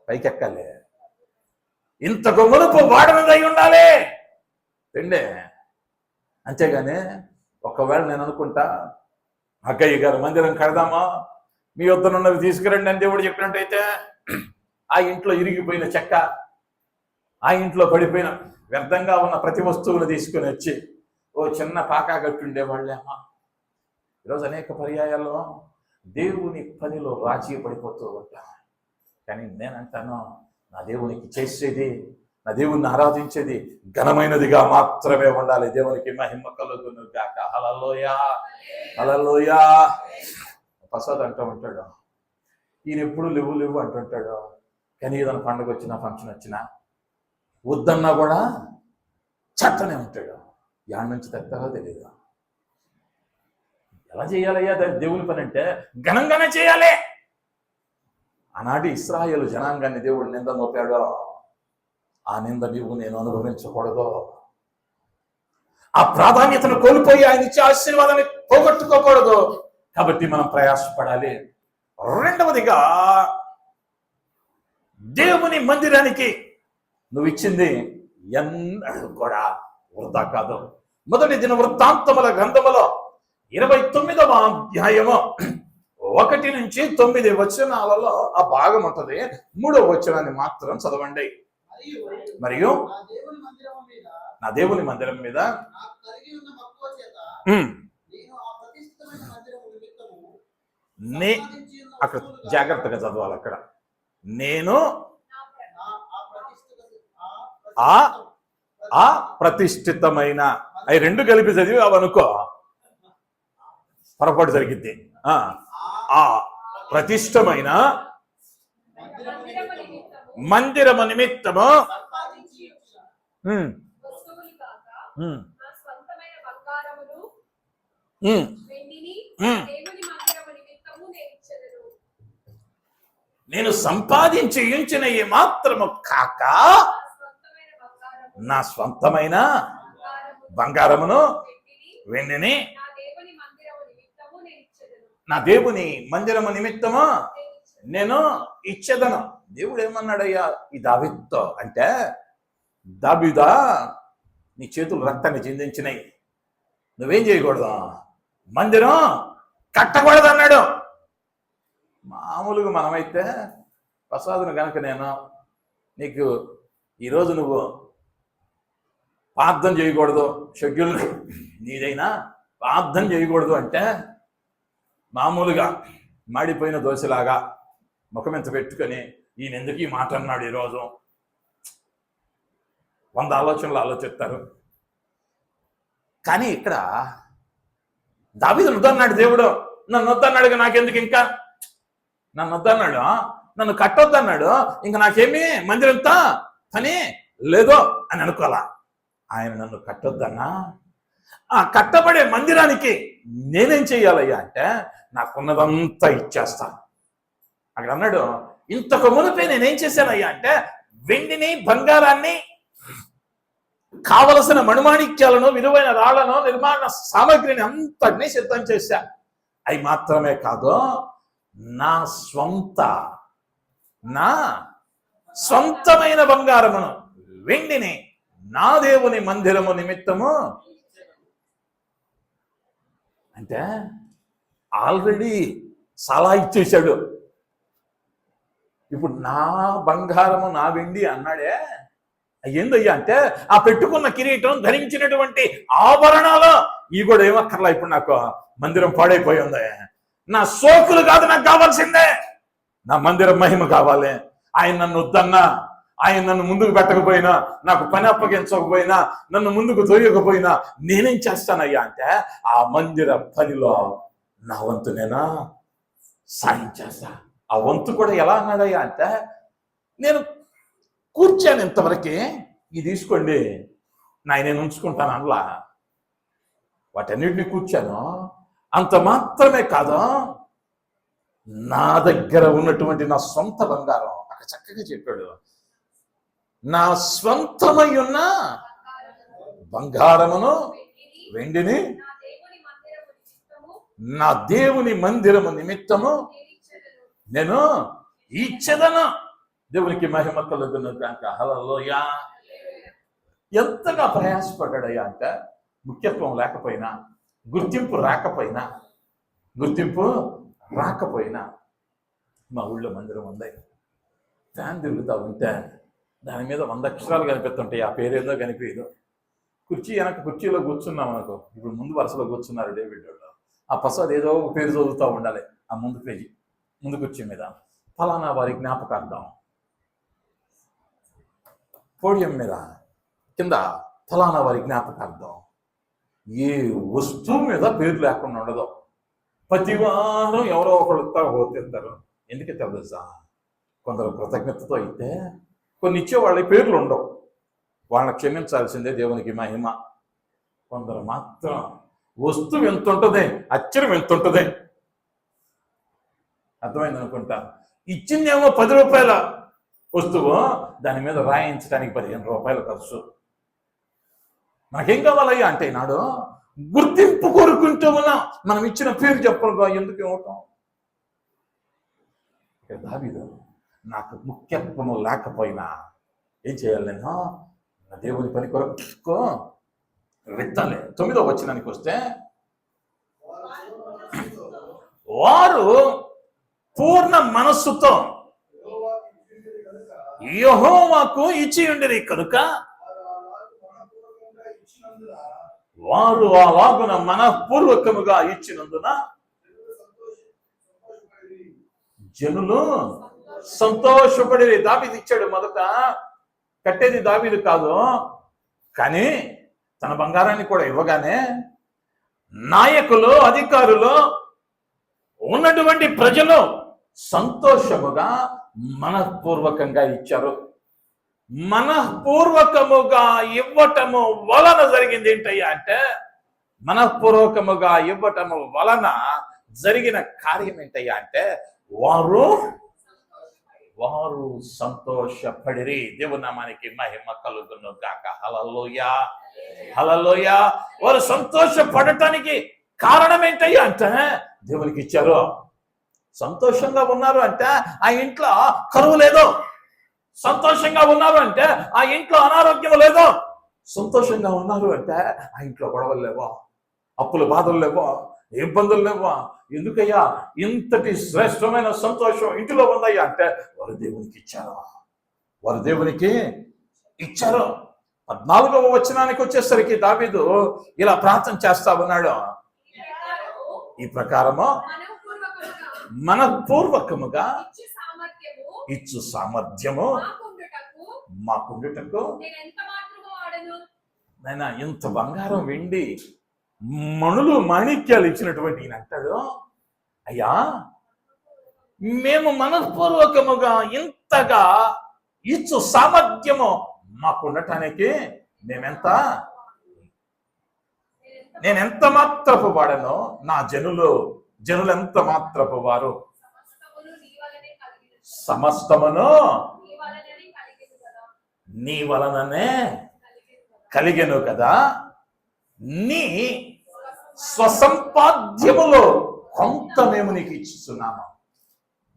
పైకి ఎక్కాలి, ఇంతకు మునుపు వాడనదై ఉండాలి పెండే. అంతేగాని ఒకవేళ నేను అనుకుంటా అక్కయ్య గారు మందిరం కడదామా, మీ వద్దనున్నవి తీసుకురండి అని దేవుడు చెప్పినట్టయితే ఆ ఇంట్లో ఇరిగిపోయిన చెక్క, ఆ ఇంట్లో పడిపోయిన వ్యర్థంగా ఉన్న ప్రతి వస్తువును తీసుకుని వచ్చి ఓ చిన్న పాకా కట్టుండేవాళ్ళేమా. ఈరోజు అనేక పర్యాయాల్లో దేవుని పనిలో రాజీ పడిపోతూ ఉంటాం. కానీ నేనంటాను, నా దేవునికి చేసేది, నా దేవుణ్ణి ఆరాధించేది ఘనమైనదిగా మాత్రమే ఉండాలి. దేవునికి మహిమ కలుగును గాక. హల్లెలూయా, హల్లెలూయా. ప్రసాద్ అంటూ ఉంటాడు, ఈయన ఎప్పుడు లేవు అంటుంటాడు, కానీ ఏదైనా పండుగ వచ్చినా ఫంక్షన్ వచ్చినా వద్దన్నా కూడా చట్టనే ఉంటాడు. యాడ్ నుంచి తెస్తారో తెలియదు. ఎలా చేయాలయ్యా దేవుని పని అంటే ఘనంగానే చేయాలి. ఆనాటి ఇశ్రాయేలు జనాంగాన్ని దేవుడు నింద మోపాడో, ఆ నింద నీవు నేను అనుభవించకూడదు. ఆ ప్రాధాన్యతను కోల్పోయి ఆయన ఇచ్చే ఆశీర్వాదాన్ని పోగొట్టుకోకూడదు. కాబట్టి మనం ప్రయాసపడాలి. రెండవదిగా దేవుని మందిరానికి నువ్వు ఇచ్చింది ఎన్నడూ కూడా వృధా కాదు. మొదటి దిన వృత్తాంతముల గ్రంథములో 29వ అధ్యాయము 1 నుంచి 9 వచనాలలో ఆ భాగం ఉంటుంది. 3వ వచనాన్ని మాత్రం చదవండి. మరియు నా దేవుని మందిరం మీద అక్కడ జాగ్రత్తగా చదవాలి. అక్కడ నేను ఆ ప్రతిష్ఠితమైన, అవి రెండు కలిపి చదివి అవనుకో పొరపాటు జరిగింది. ఆ ప్రతిష్టమైన మందిరము నిమిత్తము నేను సంపాదించి ఉంచిన ఏ మాత్రము కాక నా స్వంతమైన బంగారమును వెండిని నా దేవుని మందిరము నిమిత్తము నేను ఇచ్చేదను. దేవుడు ఏమన్నాడయ్యా ఈ దావీదుతో అంటే, దావీదా నీ చేతులు రక్తాన్ని చిందించినాయి, నువ్వేం చేయకూడదు, మందిరం కట్టకూడదు అన్నాడు. మామూలుగా మనమైతే ప్రసాదును కనుక నేను నీకు ఈరోజు నువ్వు ప్రార్థన చేయకూడదు, షెడ్యూల్ నీదైనా ప్రార్థన చేయకూడదు అంటే మామూలుగా మాడిపోయిన దోశలాగా ముఖం ఎంత పెట్టుకొని ఈయన ఎందుకు ఈ మాట అన్నాడు ఈరోజు 100 ఆలోచనలు ఆలోచిస్తారు. కానీ ఇక్కడ దావీదు వద్దన్నాడు, దేవుడు నన్ను వద్దన్నాడు, నాకెందుకు ఇంకా నన్ను వద్దన్నాడు, నన్ను కట్టొద్దన్నాడు, ఇంకా నాకేమీ మందిరంతా పని లేదో అని అనుకోవాలా. ఆయన నన్ను కట్టొద్దన్నా, ఆ కట్టబడే మందిరానికి నేనేం చెయ్యాలయ్యా అంటే నాకున్నదంతా ఇచ్చేస్తాను. అక్కడ అన్నాడు, ఇంతకు మునిపే నేనేం చేశానయ్యా అంటే వెండిని బంగారాన్ని కావలసిన మణిమాణిక్యాలను విలువైన రాళ్లను నిర్మాణ సామగ్రిని అంతటినీ సిద్ధం చేశా. అవి మాత్రమే కాదు, నా స్వంతమైన బంగారమును వెండిని నా దేవుని మందిరము నిమిత్తము, అంటే ఆల్రెడీ చాలా ఇచ్చేశాడు. ఇప్పుడు నా బంగారము నా వెండి అన్నాడే, ఏందయ్యా అంటే ఆ పెట్టుకున్న కిరీటం ధరించినటువంటి ఆభరణాలు ఇవి కూడా ఏమక్కర్లా. ఇప్పుడు నాకు మందిరం పాడైపోయి ఉంది, నా సోకులు కాదు నాకు కావాల్సిందే, నా మందిరం మహిమ కావాలి. ఆయన నన్ను వద్దన్నా, ఆయన నన్ను ముందుకు పెట్టకపోయినా, నాకు పని అప్పగించకపోయినా, నన్ను ముందుకు తోయకపోయినా నేనేం చేస్తానయ్యా అంటే ఆ మందిర పనిలో నా వంతు నేనా సాయం చేస్తా. ఆ వంతు కూడా ఎలా అన్నాడయ్యా అంటే నేను కూర్చాను ఇంతవరకే, ఇది తీసుకోండి నేను ఉంచుకుంటాను అనలా. వాటన్నిటిని కూర్చాను. అంత మాత్రమే కాదు, నా దగ్గర ఉన్నటువంటి నా సొంత బంగారం, అక్కడ చక్కగా చెప్పాడు, నా స్వంతమై ఉన్న బంగారమును వెండిని నా దేవుని మందిరము నిమిత్తము నేను ఇచ్చెదను. దేవునికి మహిమ కలుగును గాక. హల్లెలూయా. ఎంతగా ప్రయాసపడ్డాడయ్యా అంటే ముఖ్యత్వం లేకపోయినా, గుర్తింపు రాకపోయినా మా ఊళ్ళో మందిరం ఉంది. ఫ్యాన్ తిరుగుతూ ఉంటే దాని మీద 100 అక్షరాలు కనిపిస్తుంటాయి, ఆ పేరేదో కనిపించదు. కుర్చీలో కూర్చున్నాం అనుకో, ఇప్పుడు ముందు వరుసలో కూర్చున్నారు డేవిడ్ వాళ్ళు, ఆ ప్రసాద్ ఏదో ఒక పేరు చదువుతూ ఉండాలి. ఆ ముందు కుర్చీ మీద ఫలానా వారి జ్ఞాపకార్థం, పోడియం మీద కింద ఫలానా వారి జ్ఞాపకార్థం. ఏ వస్తువు మీద పేరు లేకుండా ఉండదు. ప్రతి వారం ఎవరో ఒకళ్ళు పోతారు. ఎందుకే తెలుసా? కొందరు కృతజ్ఞతతో అయితే, కొన్ని ఇచ్చే వాళ్ళ పేర్లు ఉండవు, వాళ్ళని క్షమించాల్సిందే, దేవునికి మహిమ. కొందరు మాత్రం వస్తువు ఎంత ఉంటుంది, అచ్చరం ఎంత ఉంటుంది, అర్థమైంది అనుకుంటా. ఇచ్చిందేమో 10 రూపాయల వస్తువు, దాని మీద రాయించడానికి 15 రూపాయలు ఖర్చు. నాకేం కావాలయ్యా అంటే నాడు గుర్తింపు కోరుకుంటూ ఉన్నా, మనం ఇచ్చిన పేరు చెప్పరుగా, ఎందుకు ఇవ్వటం? దావీదు నాకు ముఖ్యత్వము లేకపోయినా ఏం చేయాలి, నేను నా దేవుని పని కొరకు విత్తాలి. 9వ వచనానికి వస్తే, వారు పూర్ణ మనస్సుతో యెహోవాకు ఇచ్చి ఉండిరి కనుక వారు అలాగున మనఃపూర్వకముగా ఇచ్చినందున జనులు సంతోషపడి. దావీదు ఇచ్చాడు. మొదట కట్టేది దావీదు కాదు, కానీ తన బంగారాన్ని కూడా ఇవ్వగానే నాయకులు, అధికారులు, ఉన్నటువంటి ప్రజలు సంతోషముగా మనఃపూర్వకంగా ఇచ్చారు. మనఃపూర్వకముగా ఇవ్వటము వలన జరిగింది ఏంటయ్యా అంటే, మనఃపూర్వకముగా ఇవ్వటము వలన జరిగిన కార్యం ఏంటయ్యా అంటే వారు సంతోషపడిరి. దేవుని నామానికి మహిమ కలుగును గాక. హల్లెలూయా, హల్లెలూయా. వారు సంతోషపడటానికి కారణం ఏంటయ్యా అంటే దేవునికి ఇచ్చారు. సంతోషంగా ఉన్నారు అంటే ఆ ఇంట్లో కరువు లేదు, సంతోషంగా ఉన్నారు అంటే ఆ ఇంట్లో అనారోగ్యం లేదు, సంతోషంగా ఉన్నారు అంటే ఆ ఇంట్లో గొడవలు లేవా, అప్పుల బాధలు లేవా, ఇబ్బందులు లేవా. ఎందుకయ్యా ఇంతటి శ్రేష్టమైన సంతోషం ఇంటిలో ఉందయ్యా అంటే వారు దేవునికి ఇచ్చారు. 14వ వచనానికి వచ్చేసరికి దావీదు ఇలా ప్రార్థన చేస్తా ఉన్నాడు. ఈ ప్రకారము మనపూర్వకముగా ఇచ్చు సామర్థ్యము మాకుండుటకు నాయనా, ఇంత బంగారం వెండి మణులు మాణిక్యాలు ఇచ్చినటువంటి ఈయన అంటాడు, అయ్యా మేము మనపూర్వకముగా ఇంతగా ఇచ్చు సామర్థ్యము మాకుండటానికి నేనెంత మాత్రపు వాడనో, నా జనులెంత మాత్రపు వారు, సమస్తమును నీ వలననే కలిగెను కదా. నీ స్వసంపాద్యములో కొంత మేము నీకు ఇస్తున్నాము.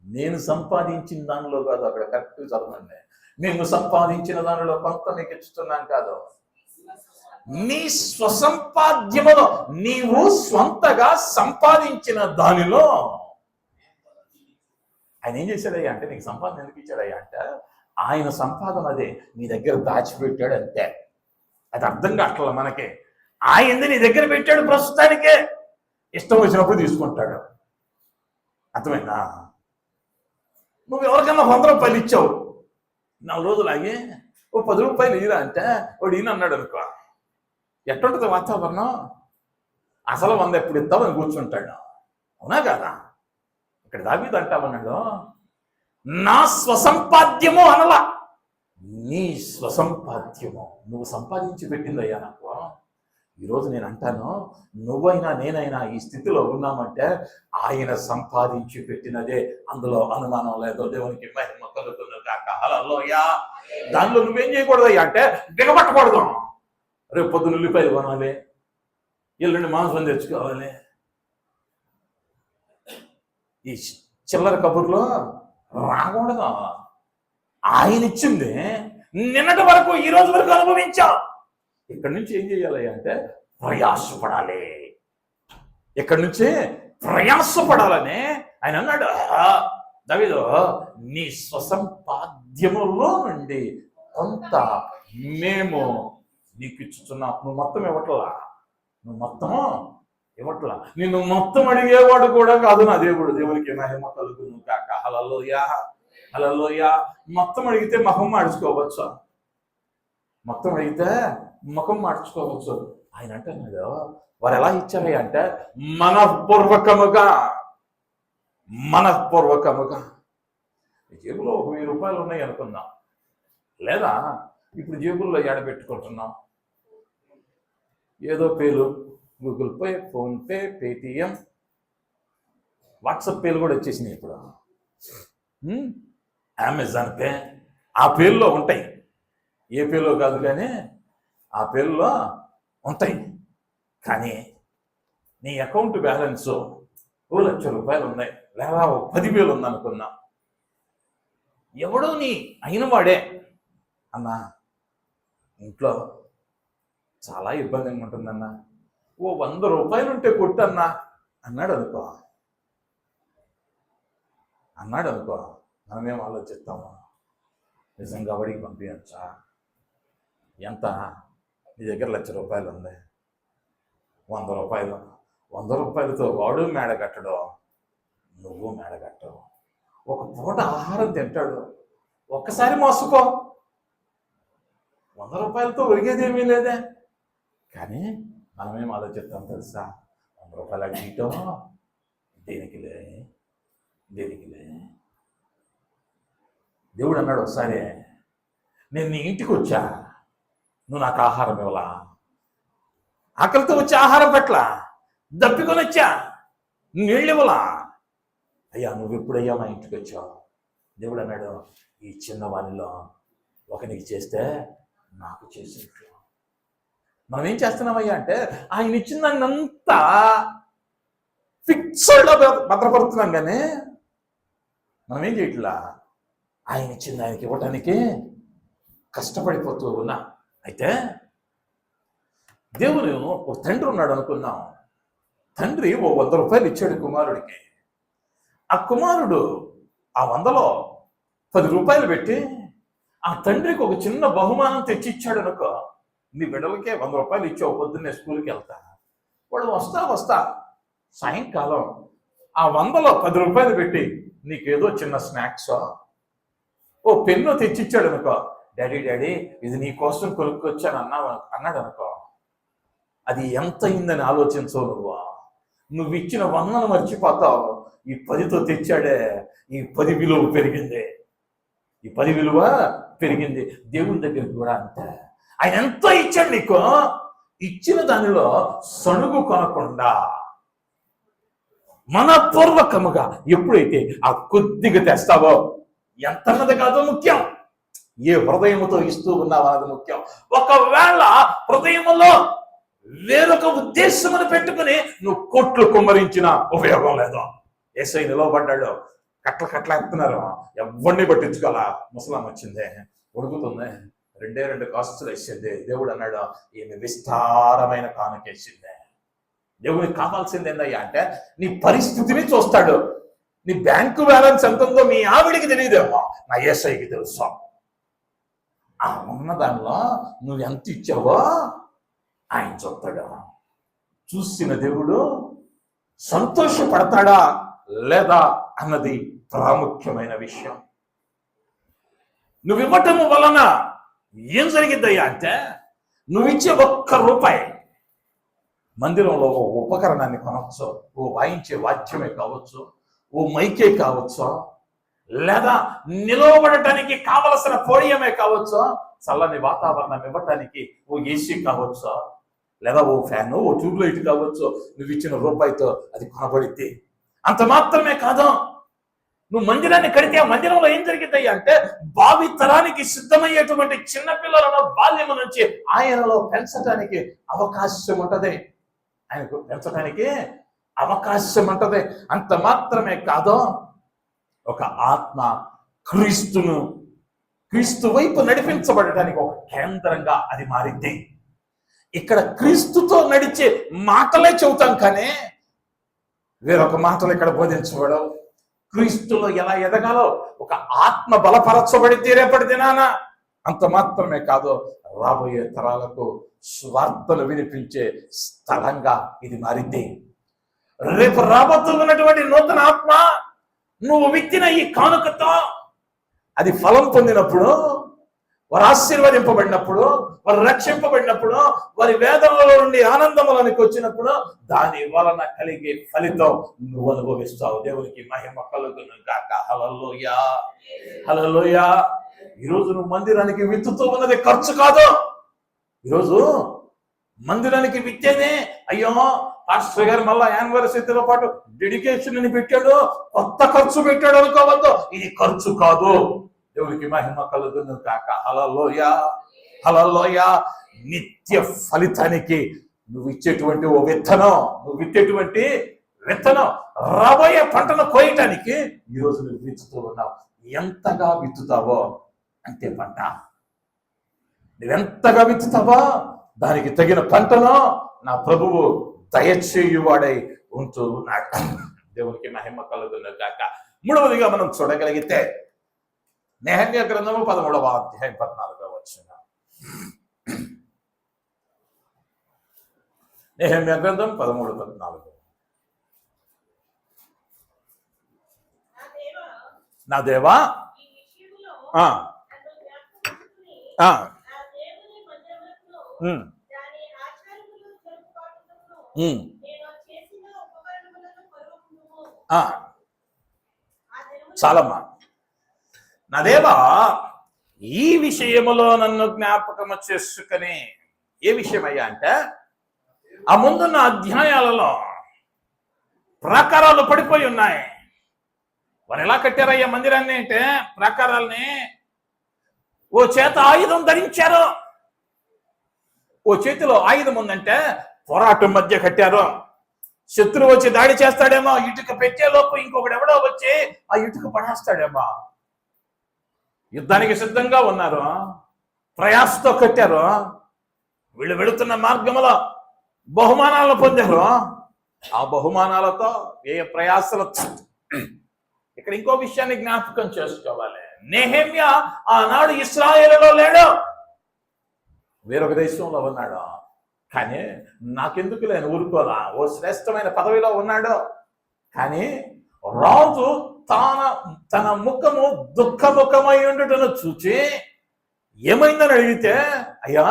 నేను సంపాదించిన దానిలో కాదు, అక్కడ కరెక్ట్ చదవండి. మేము సంపాదించిన దానిలో కొంత నీకు ఇస్తున్నాం కాదు, నీ స్వసంపాద్యములో, నీవు స్వంతగా సంపాదించిన దానిలో. ఆయన ఏం చేశాడయ్యా అంటే, నీకు సంపాదన ఎందుకు ఇచ్చాడయ్యా అంటే, ఆయన సంపాదన అదే నీ దగ్గర దాచిపెట్టాడు అంతే. అది అర్థం కావట్ల మనకి. ఆయనది నీ దగ్గర పెట్టాడు, ప్రస్తుతానికే ఇష్టం వచ్చినప్పుడు తీసుకుంటాడు. అర్థమైందా? నువ్వు ఎవరికన్నా 100 రూపాయలు ఇచ్చావు, 4 రోజులు ఆగి ఓ 10 రూపాయలు ఇరా అంటే వాడు ఈయన అన్నాడు అనుకో, ఎట్టుంటుంది వాతావరణం? అసలు 100 ఎప్పుడు ఇస్తామని కూర్చుంటాడు. అవునా కదా? ఇక్కడ దావీదు అంటామన్నాడు, నా స్వసంపాద్యము అనలా, నీ స్వసంపాద్యము, నువ్వు సంపాదించి పెట్టిందయ్యా నాకు. ఈరోజు నేను అంటాను, నువ్వైనా నేనైనా ఈ స్థితిలో ఉన్నామంటే ఆయన సంపాదించి పెట్టినదే, అందులో అనుమానం లేదు. దేవునికి మహిమ కలుగును గాక. హల్లెలూయా. దానిలో నువ్వేం చేయకూడదయ్యా అంటే దిగబట్టకూడదు. రేపు పొద్దున్న ఉల్లిపాయలు కొనాలి, ఎల్లుండి మాంసం తెచ్చుకోవాలి, ఈ చిల్లర కబుర్లో రాకూడదు. ఆయన ఇచ్చింది నిన్నటి వరకు, ఈ రోజు వరకు అనుభవించావు. ఇక్కడి నుంచి ఏం చేయాలి అంటే ప్రయాసపడాలి. ఇక్కడి నుంచి ప్రయాసపడాలని ఆయన అన్నాడు. దావీదు, నీ స్వసంపాద్యములో నుండి కొంత మేము నీకు ఇచ్చుతున్నాం. నువ్వు మొత్తం ఇవ్వట్లా, నిన్ను మొత్తం అడిగేవాడు కూడా కాదు నా దేవుడు. దేవునికి మహిమ కలుగును గాక. హల్లెలూయా, హల్లెలూయా. మొత్తం అడిగితే ముఖం మార్చుకోవచ్చు, ఆయన అంటున్నాడు, వారు ఎలా ఇచ్చారు అంటే మనపూర్వకముగా. జేబులో 1000 రూపాయలు ఉన్నాయి అనుకుందాం, లేదా ఇప్పుడు జేబుల్లో ఏడబెట్టుకుంటున్నాం, ఏదో పేలు, Google pay, PhonePe, Paytm, WhatsApp పేలు కూడా వచ్చేసినాయి ఇప్పుడు, అమెజాన్ పే. ఆ పేర్లో ఉంటాయి, ఏ పేర్లో కాదు కానీ ఆ పేర్లో ఉంటాయి. కానీ నీ అకౌంట్ బ్యాలెన్స్ 1,00,000 రూపాయలు ఉన్నాయి, లేదా 10,000 ఉందనుకున్నా, ఎవడో నీ అయిన వాడే అన్నా, ఇంట్లో చాలా ఇబ్బందిగా ఉంటుందన్నా, ఓ 100 రూపాయలు ఉంటే కొట్టన్నా అన్నాడు అనుకో, మనమేం ఆలోచిస్తాము, నిజంగా వాడికి పంపించచ్చా? ఎంత? నీ దగ్గర 1,00,000 రూపాయలు ఉంది, 100 రూపాయలతో వాడు మేడ కట్టడు, నువ్వు మేడ కట్టవు. ఒక పూట ఆహారం తింటాడు, ఒక్కసారి మోసుకో, 100 రూపాయలతో ఒరిగేదేమీ లేదే. కానీ మనమేం ఆలోచిస్తాం తెలుసా? 100 రూపాయలు అడిగిటో దేనికిలే. దేవుడు అన్నాడు ఒకసారి, నేను నీ ఇంటికి వచ్చా, నువ్వు నాకు ఆహారం ఇవ్వలా, ఆకలితో వచ్చి ఆహారం పట్ల, దప్పికొని వచ్చా, నీళ్ళు ఇవ్వలా. అయ్యా నువ్వు ఎప్పుడయ్యా మా ఇంటికి వచ్చావు? దేవుడు అన్నాడు, ఈ చిన్నవాణిలో ఒకనికి చేస్తే నాకు చేసినట్లు. మనం ఏం చేస్తున్నామయ్యా అంటే ఆయన ఇచ్చిన దాన్నంతా ఫిక్స్డ్గా భద్రపడుతున్నాం, కానీ మనం ఏం చేయట్లా, ఆయన ఇచ్చింది ఆయనకి ఇవ్వటానికి కష్టపడిపోతూ ఉన్నా. అయితే దేవుడు ఒక తండ్రి ఉన్నాడు అనుకున్నాం, తండ్రి ఓ 100 రూపాయలు ఇచ్చాడు కుమారుడికి. ఆ కుమారుడు ఆ 100లో 10 రూపాయలు పెట్టి ఆ తండ్రికి ఒక చిన్న బహుమానం తెచ్చిచ్చాడు అనుకో, నీ బిడ్డలకే 100 రూపాయలు ఇచ్చావు, పొద్దున్నే స్కూల్కి వెళ్తా, వాడు వస్తా సాయంకాలం ఆ 100లో 10 రూపాయలు పెట్టి నీకేదో చిన్న స్నాక్స్ ఓ పెన్ను తెచ్చిచ్చాడు అనుకో, డాడీ ఇది నీ కోసం కొనుక్కొచ్చాను అన్నాడు అనుకో, అది ఎంత అయిందని ఆలోచించవు నువ్వు ఇచ్చిన 100ను మర్చిపోతావు. ఈ 10తో తెచ్చాడే, ఈ 10 విలువ పెరిగింది, ఈ 10 విలువ పెరిగింది. దేవుని దగ్గరికి కూడా అంతే, ఆయన ఎంతో ఇచ్చాడు నీకు, ఇచ్చిన దానిలో సణుగు కొనకుండా మనపూర్వకముగా ఎప్పుడైతే ఆ కొద్దిగా తెస్తావో, ఎంతన్నది కాదో ముఖ్యం, ఏ హృదయముతో ఇస్తూ ఉన్నావు అన్నది ముఖ్యం. ఒకవేళ హృదయములో వేరొక ఉద్దేశమును పెట్టుకుని నువ్వు కోట్లు కుమ్మరించిన ఉపయోగం లేదు. యేసయ్య నిలవబడ్డాడు, కట్ల ఎత్తున్నారు, ఎవరిని పట్టించుకోవాలా. ముసలాం వచ్చిందే, ఉడుకుతుంది, 2 కాసులు వేసింది. దేవుడు అన్నాడు, ఈమె విస్తారమైన కానుకేసిందే. దేవునికి కావాల్సింది ఏందయ్యా అంటే నీ పరిస్థితిని చూస్తాడు. నీ బ్యాంకు బ్యాలెన్స్ ఎంత ఉందో మీ ఆవిడికి తెలియదేమో, నా యేసయ్యకి తెలుసు. ఆ ఉన్న దానిలో నువ్వు ఎంత ఇచ్చావో ఆయన చూస్తాడు. చూసిన దేవుడు సంతోషపడతాడా లేదా అన్నది ప్రాముఖ్యమైన విషయం. నువ్వు ఇవ్వటం వలన ఏం జరిగిద్దయ్యా అంటే, నువ్వు ఇచ్చే 1 రూపాయి మందిరంలో ఓ ఉపకరణాన్ని కొనవచ్చు, ఓ వాయించే వాద్యమే కావచ్చు, ఓ మైకే కావచ్చు, లేదా నిలవబడటానికి కావలసిన పోడియమే కావచ్చు, చల్లని వాతావరణం ఇవ్వటానికి ఓ ఏసీ కావచ్చు, లేదా ఓ ఫ్యాన్, ఓ ట్యూబ్ లైట్ కావచ్చు. నువ్వు ఇచ్చిన రూపాయితో అది కొనబడిద్ది. అంత మాత్రమే కాదు, నువ్వు మందిరాన్ని కడితే ఆ మందిరంలో ఏం జరిగిద్దాయి అంటే, భావి తరానికి సిద్ధమయ్యేటువంటి చిన్నపిల్లలను బాల్యము నుంచి ఆయనలో పెంచడానికి అవకాశం ఉంటది, ఆయనకు పెంచడానికి అవకాశం ఉంటది. అంత మాత్రమే కాదు, ఒక ఆత్మ క్రీస్తు వైపు నడిపించబడటానికి ఒక కేంద్రంగా అది మారింది. ఇక్కడ క్రీస్తుతో నడిచే మాటలే చెబుతాం, కానీ వేరొక మాటలు ఇక్కడ బోధించబడవు. క్రీస్తులో ఎలా ఎదగాలో ఒక ఆత్మ బలపరచబడితే రేపటి దినాన, అంత మాత్రమే కాదు, రాబోయే తరాలకు స్వార్థలు వినిపించే స్థలంగా ఇది మారింది. రేపు రాబోతున్నటువంటి నూతన ఆత్మ నువ్వు విత్తిన ఈ కానుకతో అది ఫలం పొందినప్పుడు, వారు ఆశీర్వదింపబడినప్పుడు, వారు రక్షింపబడినప్పుడు, వారి వేదనలో నుండి ఆనందములోనికి వచ్చినప్పుడు దాని వలన కలిగే ఫలితం నువ్వు అనుభవిస్తావు. దేవునికి మహిమ కలుగును గాక. హల్లెలూయా, హల్లెలూయా. ఈరోజు నువ్వు మందిరానికి విత్తుతూ ఉన్నది ఖర్చు కాదు. ఈరోజు మందిరానికి విత్తేనే, అయ్యో పాస్టర్ గారు మళ్ళా యానివర్సరీతో పాటు డెడికేషన్ అని పెట్టాడు, కొత్త ఖర్చు పెట్టాడు అనుకోవద్దు. ఇది ఖర్చు కాదు. దేవునికి మహిమ కలుగును కాక. హల్లెలూయా, హల్లెలూయా. నిత్య ఫలితానికి నువ్వు ఇచ్చేటువంటి ఓ విత్తనం, నువ్వు విత్తేటువంటి విత్తనం రాబోయే పంటను కోయటానికి ఈరోజు నువ్వు విత్తుతూ ఉన్నావు. ఎంతగా విత్తుతావో అంతే పంట. నువ్వెంతగా విత్తుతావో దానికి తగిన పంటను నా ప్రభువు దయచేయువాడై ఉంటూ ఉన్నాడు. దేవునికి మహిమ కలుగును గాక. 3వదిగా మనం చూడగలిగితే నెహెమ్యా గ్రంథము 13వ అధ్యాయం 14వ వచనం. నెహెమ్యా గ్రంథం 13:14. నా దేవా, చాలమ్మా. నా దేవా, ఈ విషయములో నన్ను జ్ఞాపకము చేసుకుని. ఏ విషయమయ్యా అంటే, ఆ ముందున్న అధ్యాయాలలో ప్రాకారాలు పడిపోయి ఉన్నాయి. వారు ఎలా కట్టారయ్యా మందిరాన్ని అంటే, ప్రాకారాల్ని ఓ చేత ఆయుధం ధరించారు. ఓ చేతిలో ఆయుధం ఉందంటే పోరాటం మధ్య కట్టారు. శత్రువు వచ్చి దాడి చేస్తాడేమో, ఇటుక పెట్టేలోపు ఇంకొకటి ఎవడో వచ్చి ఆ ఇటుక పడేస్తాడేమో. యుద్ధానికి సిద్ధంగా ఉన్నారు, ప్రయాసతో కట్టారు. వీళ్ళు వెళుతున్న మార్గంలో బహుమానాలను పొందారు. ఆ బహుమానాలతో ఏ ప్రయాసలతో. ఇక్కడ ఇంకో విషయాన్ని జ్ఞాపకం చేసుకోవాలి. నెహెమ్యా ఆనాడు ఇశ్రాయేలులో లేడు. వేరొక దేశంలో ఉన్నాడు. కానీ నాకెందుకు లేని ఊరుకోలా, ఓ శ్రేష్టమైన పదవిలో ఉన్నాడు. కానీ రాజు తన ముఖము దుఃఖముఖమై ఉండుటను చూచి ఏమైందని అడిగితే, అయ్యా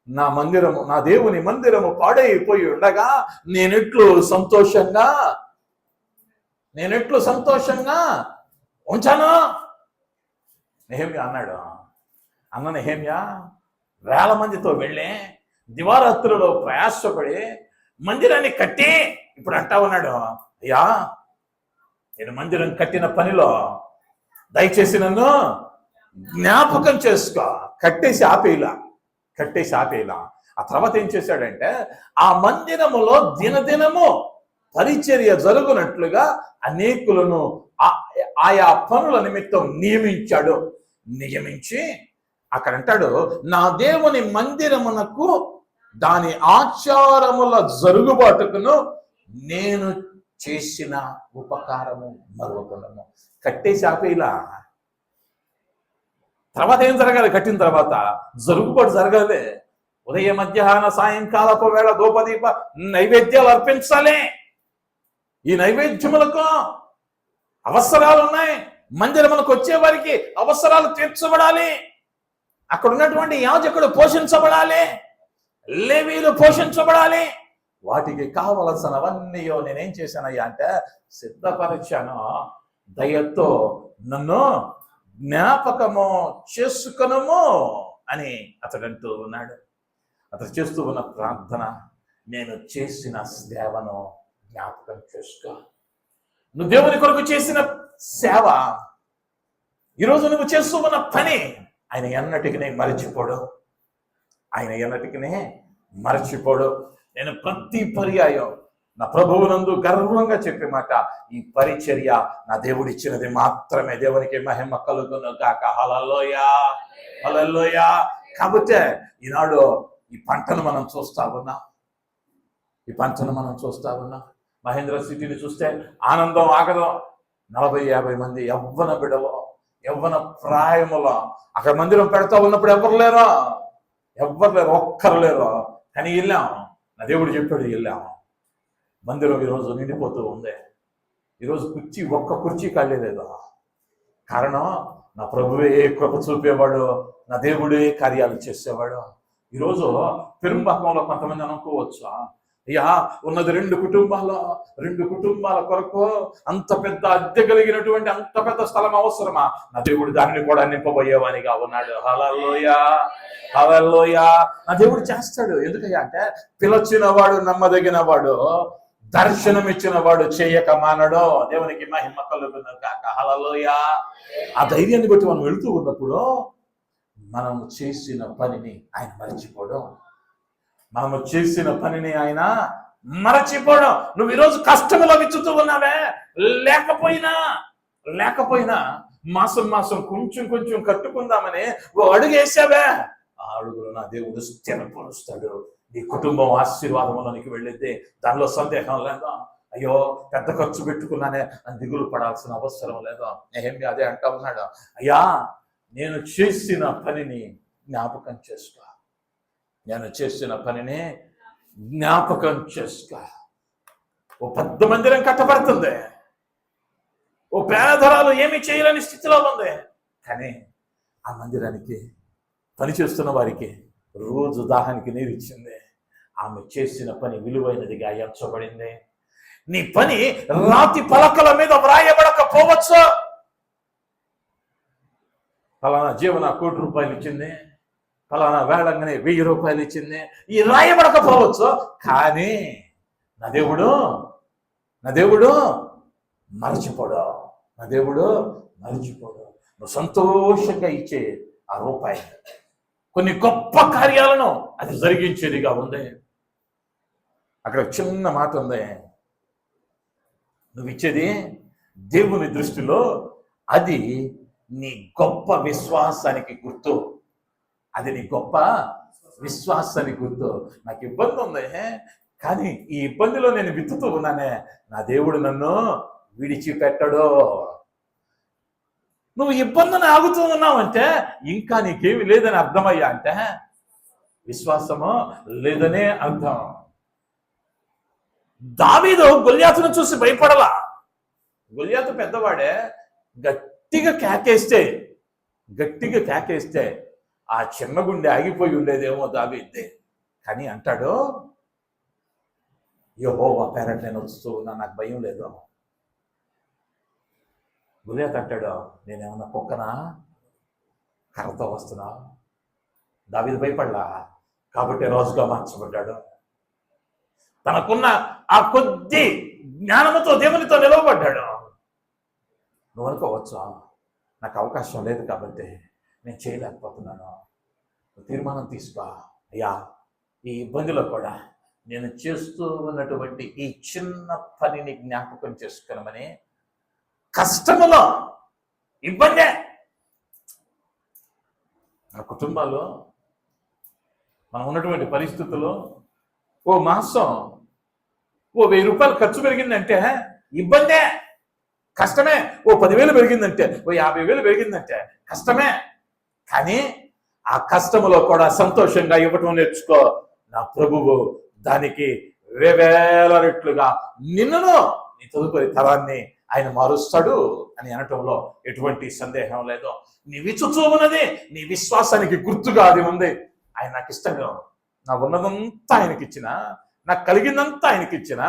నా మందిరము, నా దేవుని మందిరము పాడైపోయి ఉండగా నేనెట్లు సంతోషంగా ఉంచాను. నెహెమ్యా అన్నాడు, అన్న నెహెమ్యా, వేల మందితో వెళ్ళి దివారాత్రులలో ప్రయాసపడి మందిరాన్ని కట్టి ఇప్పుడు అంటా ఉన్నాడు, అయ్యా నేను మందిరం కట్టిన పనిలో దయచేసి నన్ను జ్ఞాపకం చేసుకో. కట్టేసి ఆపేలా. ఆ తర్వాత ఏం చేశాడంటే, ఆ మందిరములో దినదినము పరిచర్య జరుగునట్లుగా అనేకులను ఆయా పనుల నిమిత్తం నియమించి అక్కడ అంటాడు, నా దేవుని మందిరమునకు దాని ఆచారముల జరుగుబాటుకును నేను చేసిన ఉపకారము మరొకలను. కట్టేసి ఆపేలా. తర్వాత ఏం జరగాలి? కట్టిన తర్వాత జరుగుబాటు జరగాలి. ఉదయ మధ్యాహ్న సాయంకాలపు వేళ ధూపదీప నైవేద్యాలు అర్పించాలి. ఈ నైవేద్యములకు అవసరాలు ఉన్నాయి. మందిరములకు వచ్చే వారికి అవసరాలు తీర్చబడాలి. అక్కడ ఉన్నటువంటి యాజకుడు పోషించబడాలి, లేవీలు పోషించబడాలి. వాటికి కావలసినవన్నీ నేనేం చేశానయ్యా అంటే సిద్ధపరిచాను. దయతో నన్ను జ్ఞాపకము చేసుకునము అని అతడంటూ ఉన్నాడు. అతడు చేస్తూ ఉన్న ప్రార్థన, నేను చేసిన సేవను జ్ఞాపకం చేసుకో. నువ్వు దేవుని కొరకు చేసిన సేవ, ఈరోజు నువ్వు చేస్తూ ఉన్న పని ఆయన ఎన్నటికి మరచిపోడు. నేను ప్రతి పర్యాయం నా ప్రభువునందు గర్వంగా చెప్పే మాట, ఈ పరిచర్య నా దేవుడు ఇచ్చినది మాత్రమే. దేవునికి మహిమ కలుగును గాక. హల్లెలూయా, హల్లెలూయా. కాబట్టి ఈనాడు ఈ పంటను మనం చూస్తా ఉన్నాం. మహేంద్ర సిటీని చూస్తే ఆనందం ఆగదు. 40-50 మంది యవ్వన బిడలో, యవ్వన ప్రాయములో అక్కడ మందిరం పెడతా ఉన్నప్పుడు ఎవరు లేరు, ఒక్కరు లేరు. కానీ వెళ్ళాం, నా దేవుడు చెప్పాడు, వెళ్ళాం. మందిరం ఈరోజు నిండిపోతూ ఉంది. ఈరోజు ఒక్క కుర్చీ ఖాళీ లేదు. కారణం, నా ప్రభువే కృప చూపేవాడు, నా దేవుడే కార్యాలు చేసేవాడు. ఈరోజు పెరుంబాకంలో కొంతమంది అనుకోవచ్చు, అయ్యా ఉన్నది 2 కుటుంబాల కొరకు అంత పెద్ద అద్దె కలిగినటువంటి అంత పెద్ద స్థలం అవసరమా? నా దేవుడు దానిని కూడా నింపబోయేవానిగా ఉన్నాడు. హల్లెలూయా, హల్లెలూయా. నా దేవుడు చేస్తాడు. ఎందుకయ్యా అంటే, పిలచిన వాడు నమ్మదగిన వాడు, దర్శనం ఇచ్చిన వాడు చేయక మానడు. దేవునికి మహిమ కలుగును గాక. హల్లెలూయా. ఆ ధైర్యాన్ని బట్టి మనం వెళుతూ ఉన్నప్పుడు మనము చేసిన పనిని ఆయన మరచిపోవడం. నువ్వు ఈరోజు కష్టంలో విచ్చుతూ ఉన్నావే, లేకపోయినా మాసం కొంచెం కట్టుకుందామని ఓ అడుగు వేసావే, ఆ అడుగులో నా దేవుడు స్థిరపరుస్తాడు. నీ కుటుంబం ఆశీర్వాదంలోనికి వెళ్ళిద్ది, దానిలో సందేహం లేదా. అయ్యో పెద్ద ఖర్చు పెట్టుకున్నానే అని దిగులు పడాల్సిన అవసరం లేదా. నెహెమ్యా అదే అంటా ఉన్నాడు, అయ్యా నేను చేసిన పనిని జ్ఞాపకం చేసుకో. ఓ పెద్ద మందిరం కట్టబడుతుంది, ఓ పేదరాలు ఏమి చేయలేని స్థితిలో ఉంది. కానీ ఆ మందిరానికి పనిచేస్తున్న వారికి రోజు దాహానికి నీరు ఇచ్చింది. ఆమె చేసిన పని విలువైనదిగా ఎంచబడింది. నీ పని రాతి పలకల మీద వ్రాయబడకపోవచ్చు. ఫలానా జీవన ₹1,00,00,000 ఇచ్చింది, ఫలానా వేళంగానే ₹1,000 ఇచ్చింది, ఈ రాయబడకపోవచ్చు. కానీ నా దేవుడు మరచిపోడు. నువ్వు సంతోషంగా ఇచ్చే ఆ రూపాయి కొన్ని గొప్ప కార్యాలను అది జరిగించేదిగా ఉంది. అక్కడ చిన్న మాట ఉంది, నువ్వు ఇచ్చేది దేవుని దృష్టిలో అది నీ గొప్ప విశ్వాసానికి గుర్తు. నాకు ఇబ్బంది ఉంది, కానీ ఈ ఇబ్బందిలో నేను విత్తుతూ ఉన్నానే, నా దేవుడు నన్ను విడిచిపెట్టడు. నువ్వు ఇబ్బందిని ఆగుతూ ఉన్నావంటే ఇంకా నీకేమి లేదని అర్థమయ్యా. అంటే విశ్వాసము లేదనే అర్థం. దావీదు గొల్యాతును చూసి భయపడలా. గొల్యాతు పెద్దవాడే, గట్టిగా కేకేస్తే ఆ చిన్న గుండె ఆగిపోయి ఉండేదేమో దావీదే. కానీ అంటాడు, యెహోవా పేరట నేను వస్తూ ఉన్నా, నాకు భయం లేదు. గొల్యాతు అంటాడు, నేనేమన్నా కుక్కనా, కర్రతో వస్తున్నా? దావీదు భయపడలా, కాబట్టి రాజుగా మార్చబడ్డాడు. తనకున్న ఆ కొద్ది జ్ఞానముతో దేవునితో నిలవబడ్డాడు. నువ్వు అనుకోవచ్చు, నాకు అవకాశం లేదు కాబట్టి నేను చేయలేకపోతున్నాను. తీర్మానం తీసుకో, అయ్యా ఈ ఇబ్బందిలో కూడా నేను చేస్తూ ఉన్నటువంటి ఈ చిన్న పనిని జ్ఞాపకం చేసుకున్నామని. కష్టములో, ఇబ్బందే, మన కుటుంబాల్లో మనం ఉన్నటువంటి పరిస్థితుల్లో ఓ మాసం ఓ 1000 రూపాయలు ఖర్చు పెరిగిందంటే ఇబ్బందే, కష్టమే. ఓ 10,000 పెరిగిందంటే, ఓ 50,000 పెరిగిందంటే కష్టమే. కానీ ఆ కష్టములో కూడా సంతోషంగా ఇవ్వటం నేర్చుకో. నా ప్రభువు దానికి వేవేల రెట్లుగా నిన్నును నీ తదుపరి తరాన్ని ఆయన మారుస్తాడు అని అనటంలో ఎటువంటి సందేహం లేదు. నీ విచుచూ ఉన్నది నీ విశ్వాసానికి గుర్తుగా అది ఉంది. ఆయన నాకు ఇష్టంగా, నా ఉన్నదంతా ఆయనకి ఇచ్చిన, నాకు కలిగిందంతా ఆయనకి ఇచ్చిన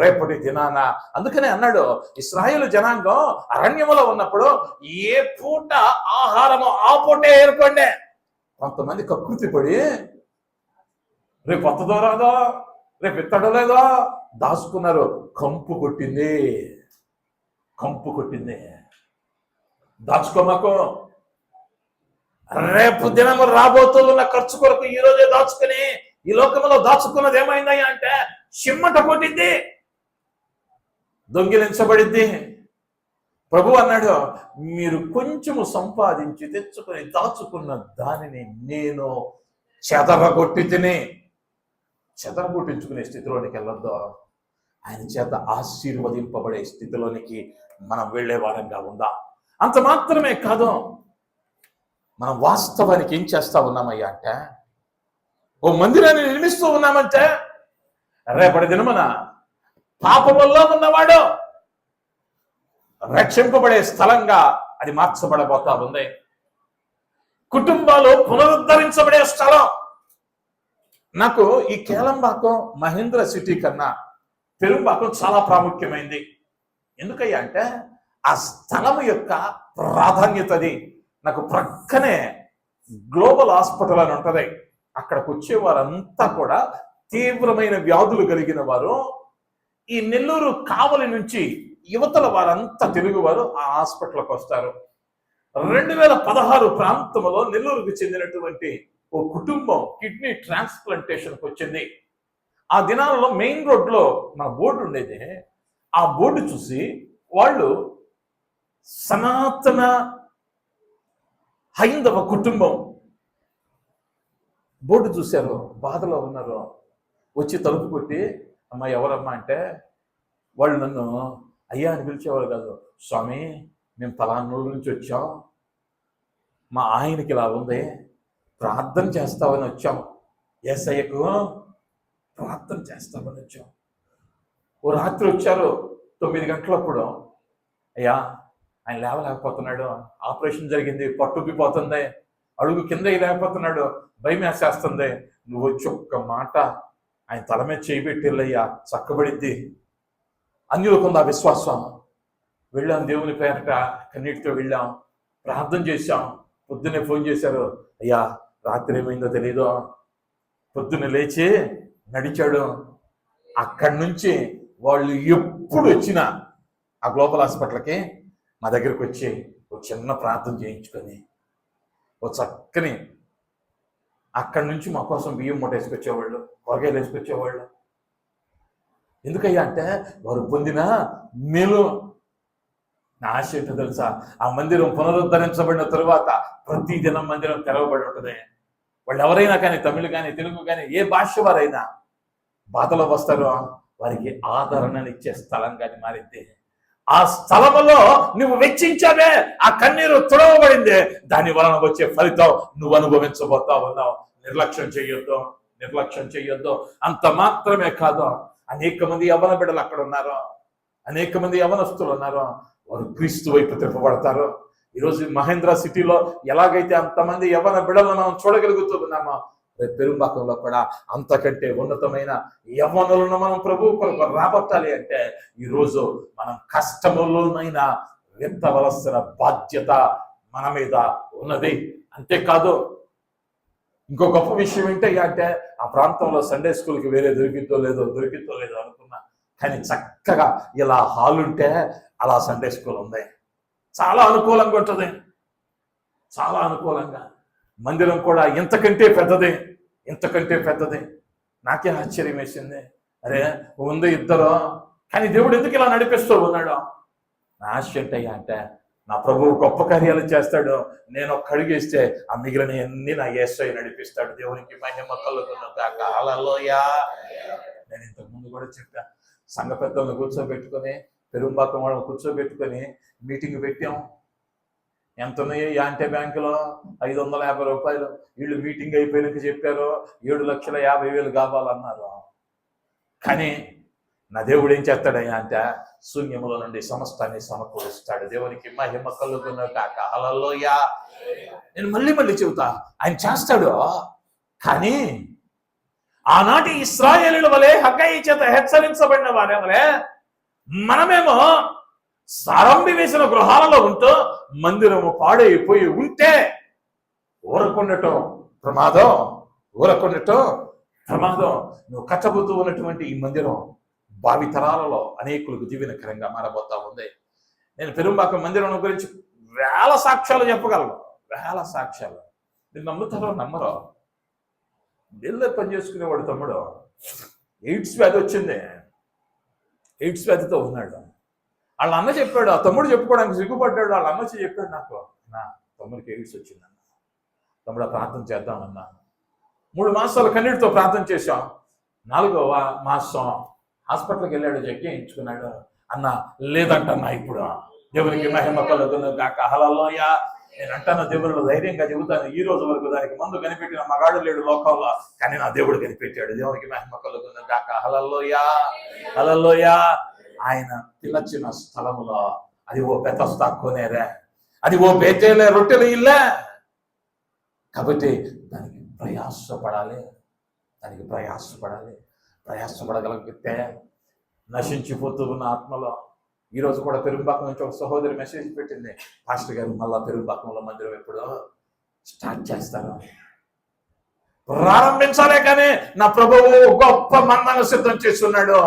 రేపటి దినాన. అందుకనే అన్నాడు, ఇశ్రాయేలు జనాంగం అరణ్యములో ఉన్నప్పుడు ఏ పూట ఆహారము ఆ పూటే ఏర్పడే. కొంతమంది కకృతి పడి రేపు వస్తుందో రాదో, రేపు ఎత్తడో లేదో దాచుకున్నారు. కంపు కొట్టింది. దాచుకోమాకు. రేపు దినము రాబోతున్న ఖర్చు కొరకు ఈ రోజే దాచుకుని ఈ లోకంలో దాచుకున్నది ఏమైందయ్యా అంటే చిమ్మట కొట్టింది, దొంగిలించబడింది. ప్రభు అన్నాడు, మీరు కొంచెము సంపాదించి తెచ్చుకొని దాచుకున్న దానిని నేను చెదరగొట్టించుకునే స్థితిలోనికి వెళ్ళొద్దు. ఆయన చేత ఆశీర్వదింపబడే స్థితిలోనికి మనం వెళ్లే వారంగా ఉందా. అంత మాత్రమే కాదు, మనం వాస్తవానికి ఏం చేస్తా ఉన్నామయ్యా అంటే, ఓ మందిరాన్ని నిర్మిస్తూ ఉన్నామంటే రేపటి దినమున పాపములో ఉన్నవాడు రక్షింపబడే స్థలంగా అది మార్చబడబోతా ఉంది. కుటుంబాలు పునరుద్ధరించబడే స్థలం. నాకు ఈ కేలంబాకం మహేంద్ర సిటీ కన్నా పెరుంబాకం చాలా ప్రాముఖ్యమైంది. ఎందుకయ్యా అంటే ఆ స్థలం యొక్క ప్రాధాన్యతది. నాకు ప్రక్కనే గ్లోబల్ హాస్పిటల్ అని ఉంటది. అక్కడికి వచ్చే వారంతా కూడా తీవ్రమైన వ్యాధులు కలిగిన వారు. ఈ నెల్లూరు కావలి నుంచి యువతల వారంతా తెలుగు వారు ఆ హాస్పిటల్కి వస్తారు. 2016 ప్రాంతంలో నెల్లూరుకు చెందినటువంటి ఓ కుటుంబం కిడ్నీ ట్రాన్స్ప్లాంటేషన్కి వచ్చింది. ఆ దినాలలో మెయిన్ రోడ్లో నా బోర్డు ఉండేది. ఆ బోర్డు చూసి వాళ్ళు సనాతన హైందవ కుటుంబం బోర్డు చూశారు, బాధలో ఉన్నారు. వచ్చి తలుపు కొట్టి, అమ్మ ఎవరమ్మా అంటే, వాళ్ళు నన్ను అయ్యా అని పిలిచేవారు కాదు. స్వామి, మేము పలానూరు నుంచి వచ్చాం, మా ఆయనకి ఇలా ఉంది, ప్రార్థన చేస్తామని వచ్చాం, యేసయ్యకు ప్రార్థన చేస్తామని వచ్చాం. ఓ రాత్రి వచ్చారు 9 గంటలప్పుడు, అయ్యా ఆయన లేవలేకపోతున్నాడు, ఆపరేషన్ జరిగింది, పట్టుకుపోతుంది, అడుగు కింద లేకపోతున్నాడు, భయం వేసేస్తుంది, నువ్వు వచ్చి ఒక్క మాట ఆయన తల మీద చేయబెట్టిల్లయ్యా చక్కబడిద్ది. అన్యులకుంది ఆ విశ్వాసం. వెళ్ళాం, దేవుని పేరట కన్నీటితో వెళ్ళాం, ప్రార్థన చేశాం. పొద్దున్నే ఫోన్ చేశారు, అయ్యా రాత్రి ఏమైందో తెలీదు. పొద్దున్నే లేచి నడిచాడు. అక్కడి నుంచి వాళ్ళు ఎప్పుడు వచ్చినా ఆ గ్లోబల్ హాస్పిటల్కి మా దగ్గరికి వచ్చి ఒక చిన్న ప్రార్థన చేయించుకొని ఓ చక్కని అక్కడి నుంచి మా కోసం బియ్యం మూట వేసుకొచ్చేవాళ్ళు, కూరగాయలు వేసుకొచ్చేవాళ్ళు. ఎందుకయ్యా అంటే వారు పొందిన మేలు. నా ఆశ ఏంటో తెలుసా, ఆ మందిరం పునరుద్ధరించబడిన తరువాత ప్రతి దినం మందిరం తెరవబడి ఉంటుంది. వాళ్ళు ఎవరైనా కానీ, తమిళ్ కానీ, తెలుగు కానీ, ఏ భాష వారైనా బాధలో వస్తారో వారికి ఆదరణనిచ్చే స్థలంగా అది మారింది. ఆ స్థలములో నువ్వు వెచ్చించావే, ఆ కన్నీరు తుడవబడిందే, దాని వలన వచ్చే ఫలితం నువ్వు అనుభవించబోతా ఉన్నావు. నిర్లక్ష్యం చెయ్యొద్దు. అంత మాత్రమే కాదు, అనేక మంది యవ్వన బిడ్డలు అక్కడ ఉన్నారు, అనేక మంది యవ్వనస్తులు ఉన్నారు, వారు క్రీస్తు వైపు తిప్పబడతారు. ఈరోజు మహేంద్ర సిటీలో ఎలాగైతే అంతమంది యవ్వన బిడ్డలను మనం చూడగలుగుతున్నామో, పెరుంబాకంలో కూడా అంతకంటే ఉన్నతమైన యవ్వనులను మనం ప్రభు కొరకు రాబట్టాలి అంటే ఈరోజు మనం కష్టములోనైనా ఎత్తవలసిన బాధ్యత మన మీద ఉన్నది. అంతేకాదు, ఇంకో గొప్ప విషయం ఏంటి అంటే, ఆ ప్రాంతంలో సండే స్కూల్కి వేరే దొరికిద్దో లేదో అనుకున్నా, కానీ చక్కగా ఇలా హాల్ ఉంటే అలా సండే స్కూల్ ఉంది. చాలా అనుకూలంగా ఉంటుంది, చాలా అనుకూలంగా. మందిరం కూడా ఇంతకంటే పెద్దది. నాకే ఆశ్చర్యం వేసింది. అరే ఉంది ఇద్దరు, కానీ దేవుడు ఎందుకు ఇలా నడిపిస్తూ ఉన్నాడు? నా ఆశ ఏంటయ్యా అంటే, నా ప్రభువు గొప్ప కార్యాలు చేస్తాడు, నేను ఒక్క అడుగేస్తే ఆ మిగిలిన అన్ని నా యేసయ్య నడిపిస్తాడు. దేవునికి మహిమ కలుగును గాక. హల్లెలూయా. నేను ఇంతకు ముందు కూడా చెప్పా, సంఘ పెద్దలను కూర్చోబెట్టుకొని, పెరుంబాకం వాళ్ళని కూర్చోబెట్టుకొని మీటింగ్ పెట్టాం. ఎంత ఉన్నాయో యాంటే బ్యాంకులో 550 రూపాయలు. వీళ్ళు మీటింగ్ అయిపోయినాక చెప్పారు 7,50,000 కావాలన్నారు. కానీ నా దేవుడు ఏం చేస్తాడయ్యా అంటే, శూన్యముల నుండి సమస్తాన్ని సమకూరుస్తాడు. దేవునికి మహిమ కలుగును గాక. హల్లెలూయా. నేను మళ్ళీ చెబుతా, ఆయన చేస్తాడు. కానీ ఆనాటి ఇశ్రాయేలీయుల వలె, హగ్గయి చేత హెచ్చరించబడిన వారి వలె మనమేమో సారంభి వేసిన గృహాలలో ఉంటూ మందిరము పాడైపోయి ఉంటే ఊరకుండటం ప్రమాదం. నువ్వు కట్టబోతూ ఉన్నటువంటి ఈ మందిరం భావితరాలలో అనేకులకు దీవెనకరంగా మారబోతా ఉంది. నేను పెరుంబాకం మందిరం గురించి వేల సాక్ష్యాలు చెప్పగలను, వేల సాక్ష్యాలు. నేను నమ్ముతారో నమ్మరో, ఢిల్లీ పనిచేసుకునేవాడు తమ్ముడు ఎయిడ్స్ వ్యాధి వచ్చింది, ఎయిడ్స్ వ్యాధితో ఉన్నాడు. వాళ్ళ అన్న చెప్పాడు, ఆ తమ్ముడు చెప్పుకోవడానికి సిగ్గుపడ్డాడు. వాళ్ళ అన్న చెప్పాడు నాకు, నా తమ్ముడికి ఎయిడ్స్ వచ్చిందన్న, తమ్ముడు ప్రార్థన చేద్దామన్నా. 3 మాసాలు కన్నీటితో ప్రార్థన చేశాం. 4వ మాసం హాస్పిటల్కి వెళ్ళాడు, జగ్గించుకున్నాడు. అన్న లేదంటన్నా ఇప్పుడు. దేవునికి మహిమ కలుగును గాక. హల్లెలూయా. నేను అంటాను, దేవుడు ధైర్యంగా చెబుతాను, ఈ రోజు వరకు దానికి ముందు కనిపెట్టిన మగాడు లేడు లోకంలో, కానీ నా దేవుడు కనిపెట్టాడు. దేవునికి మహిమ కలుగును గాక. హల్లెలూయా. ఆయన పిలచిన స్థలములో, అది ఓ బెతస్దా కోనేరే, అది ఓ బేతేలే రొట్టెల ఇల్లే. కాబట్టి దానికి ప్రయాసపడగలిగితే నశించిపోతూ ఉన్న ఆత్మలో. ఈరోజు కూడా పెరుంబాకం నుంచి ఒక సహోదరి మెసేజ్ పెట్టింది, పాస్టర్ గారు మళ్ళా పెరుంబాకంలో మందిరం ఎప్పుడు స్టార్ట్ చేస్తారు? ప్రారంభించాలే కానీ నా ప్రభువు గొప్ప మందను సిద్ధం చేస్తున్నాడు,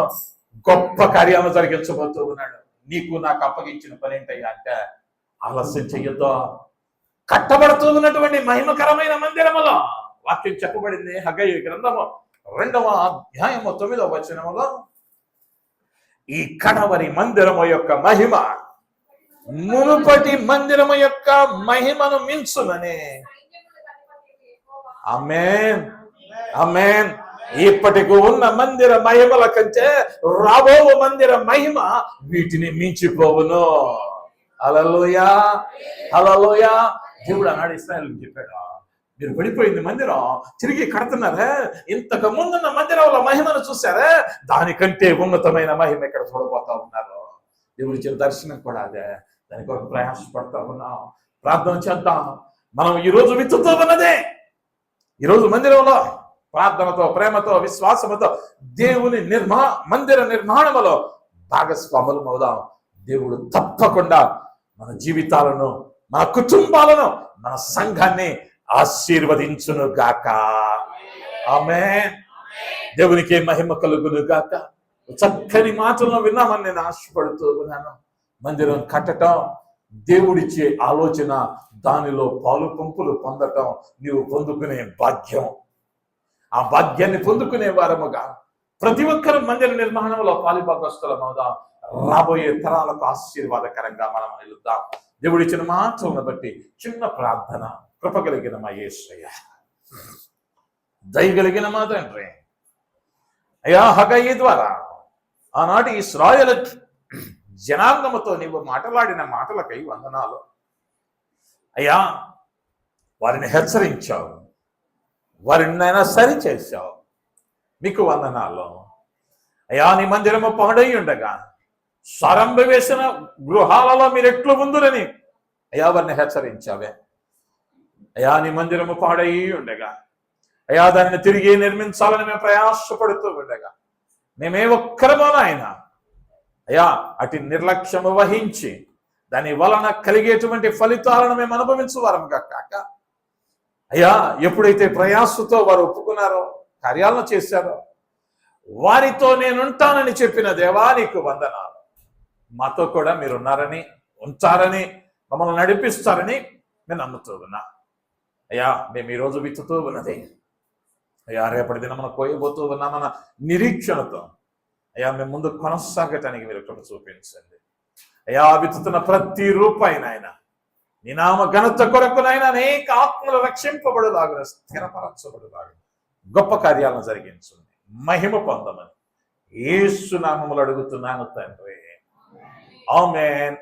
గొప్ప కార్యాలను జరిగించబోతూ ఉన్నాడు. నీకు నాకు అప్పగించిన పని ఏంటయ్యా అంటే, ఆలస్యం చెయ్యొద్దు. కట్టబడుతూ ఉన్నటువంటి మహిమకరమైన మందిరములో వాక్యం చెప్పబడింది. హగ్గయి గ్రంథము 2వ అధ్యాయము 9వ వచనములో, ఈ కడవరి మందిరము యొక్క మహిమ మునుపటి మందిరము యొక్క మహిమను మించునని. ఆమేన్, ఆమేన్. ఇప్పటికి ఉన్న మందిర మహిమల కంటే రాబో మందిర మహిమ వీటిని మించిపోవును. హల్లెలూయా. దేవుడు అన్నాడు ఇశ్రాయేలుకు చెప్పాడు, మీరు పడిపోయింది మందిరం తిరిగి కడుతున్నారే, ఇంతకు ముందున్న మందిరంలో మహిమను చూసారే, దానికంటే ఉన్నతమైన మహిమ ఇక్కడ చూడబోతా ఉన్నారు. దేవుడి ఇచ్చిన దర్శనం కూడా అదే. దానికి ఒక ప్రయాసపడతా ఉన్నాం. ప్రార్థన చేద్దాం. మనం ఈరోజు విత్తుతూ ఉన్నదే, ఈరోజు మందిరంలో ప్రార్థనతో, ప్రేమతో, విశ్వాసముతో దేవుని మందిర నిర్మాణములో భాగస్వాములు అవుదాం. దేవుడు తప్పకుండా మన జీవితాలను, మన కుటుంబాలను, మన సంఘాన్ని ఆశీర్వదించును గాక. ఆమేన్. దేవునికి మహిమ కలుగును గాక. చక్కని మాటలను విన్నామని నేను ఆశపడుతూ ఉన్నాను. మందిరం కట్టడం దేవుడిచ్చే ఆలోచన, దానిలో పాలు పంపులు పొందటం నీవు పొందుకునే భాగ్యం. ఆ భాగ్యాన్ని పొందుకునే వారముగా ప్రతి ఒక్కరు మందిర నిర్మాణంలో పాలుభాగస్తులం అవుదాం. రాబోయే తరాలకు ఆశీర్వాదకరంగా మనం నిలుద్దాం. దేవుడిచ్చిన మాటలను బట్టి చిన్న ప్రార్థన. కృప కలిగిన మా యేసయ్య, దయగలిగిన మా తండ్రి, అయ్యా హగ్గయి ద్వారా ఆనాటి ఇశ్రాయేలు జనాంగముతో నీవు మాట్లాడిన మాటలకై వందనాలు. అయ్యా, వారిని హెచ్చరించావు, వారినైనా సరి చేశావు, మీకు వందనాలు. అయ్యా, నీ మందిరము పాడై ఉండగా సరంభ వేసిన గృహాలలో మీరు ఎట్లు ఉందురని అయ్యా వారిని హెచ్చరించావే. అయ్యా, నీ మందిరము పాడై ఉండగా అయ్యా దానిని తిరిగి నిర్మించాలని మేము ప్రయాసపడుతూ ఉండగా మేమే ఒక్కరమో నాయన అయ్యా అటు నిర్లక్ష్యము వహించి దాని వలన కలిగేటువంటి ఫలితాలను మేము అనుభవించువారంగా కాక అయ్యా ఎప్పుడైతే ప్రయాసతో వారు ఒప్పుకున్నారో, కార్యాలను చేశారో, వారితో నేనుంటానని చెప్పిన దేవా నీకు వందనాలు. మాతో కూడా మీరున్నారని, ఉంటారని, మమ్మల్ని నడిపిస్తారని నేను నమ్ముతూ ఉన్నా. అయ్యా, మేము ఈరోజు విత్తుతూ ఉన్నది అయ్యా రేపటి దిన మనం కోయబోతూ ఉన్నామన్న నిరీక్షణతో అయ్యా మేము ముందు కొనసాగటానికి మీరు ఇక్కడ చూపించండి. అయ్యా, విత్తుతున్న ప్రతి రూపాయి నాయన నీ నామ ఘనత కొరకునైనా అనేక ఆత్మలు రక్షింపబడులాగా, స్థిరపరచబడులాగా గొప్ప కార్యాలను జరిగించండి, మహిమ పొందమని యేసు నామములో అడుగుతున్నాను తండ్రి. ఆమేన్.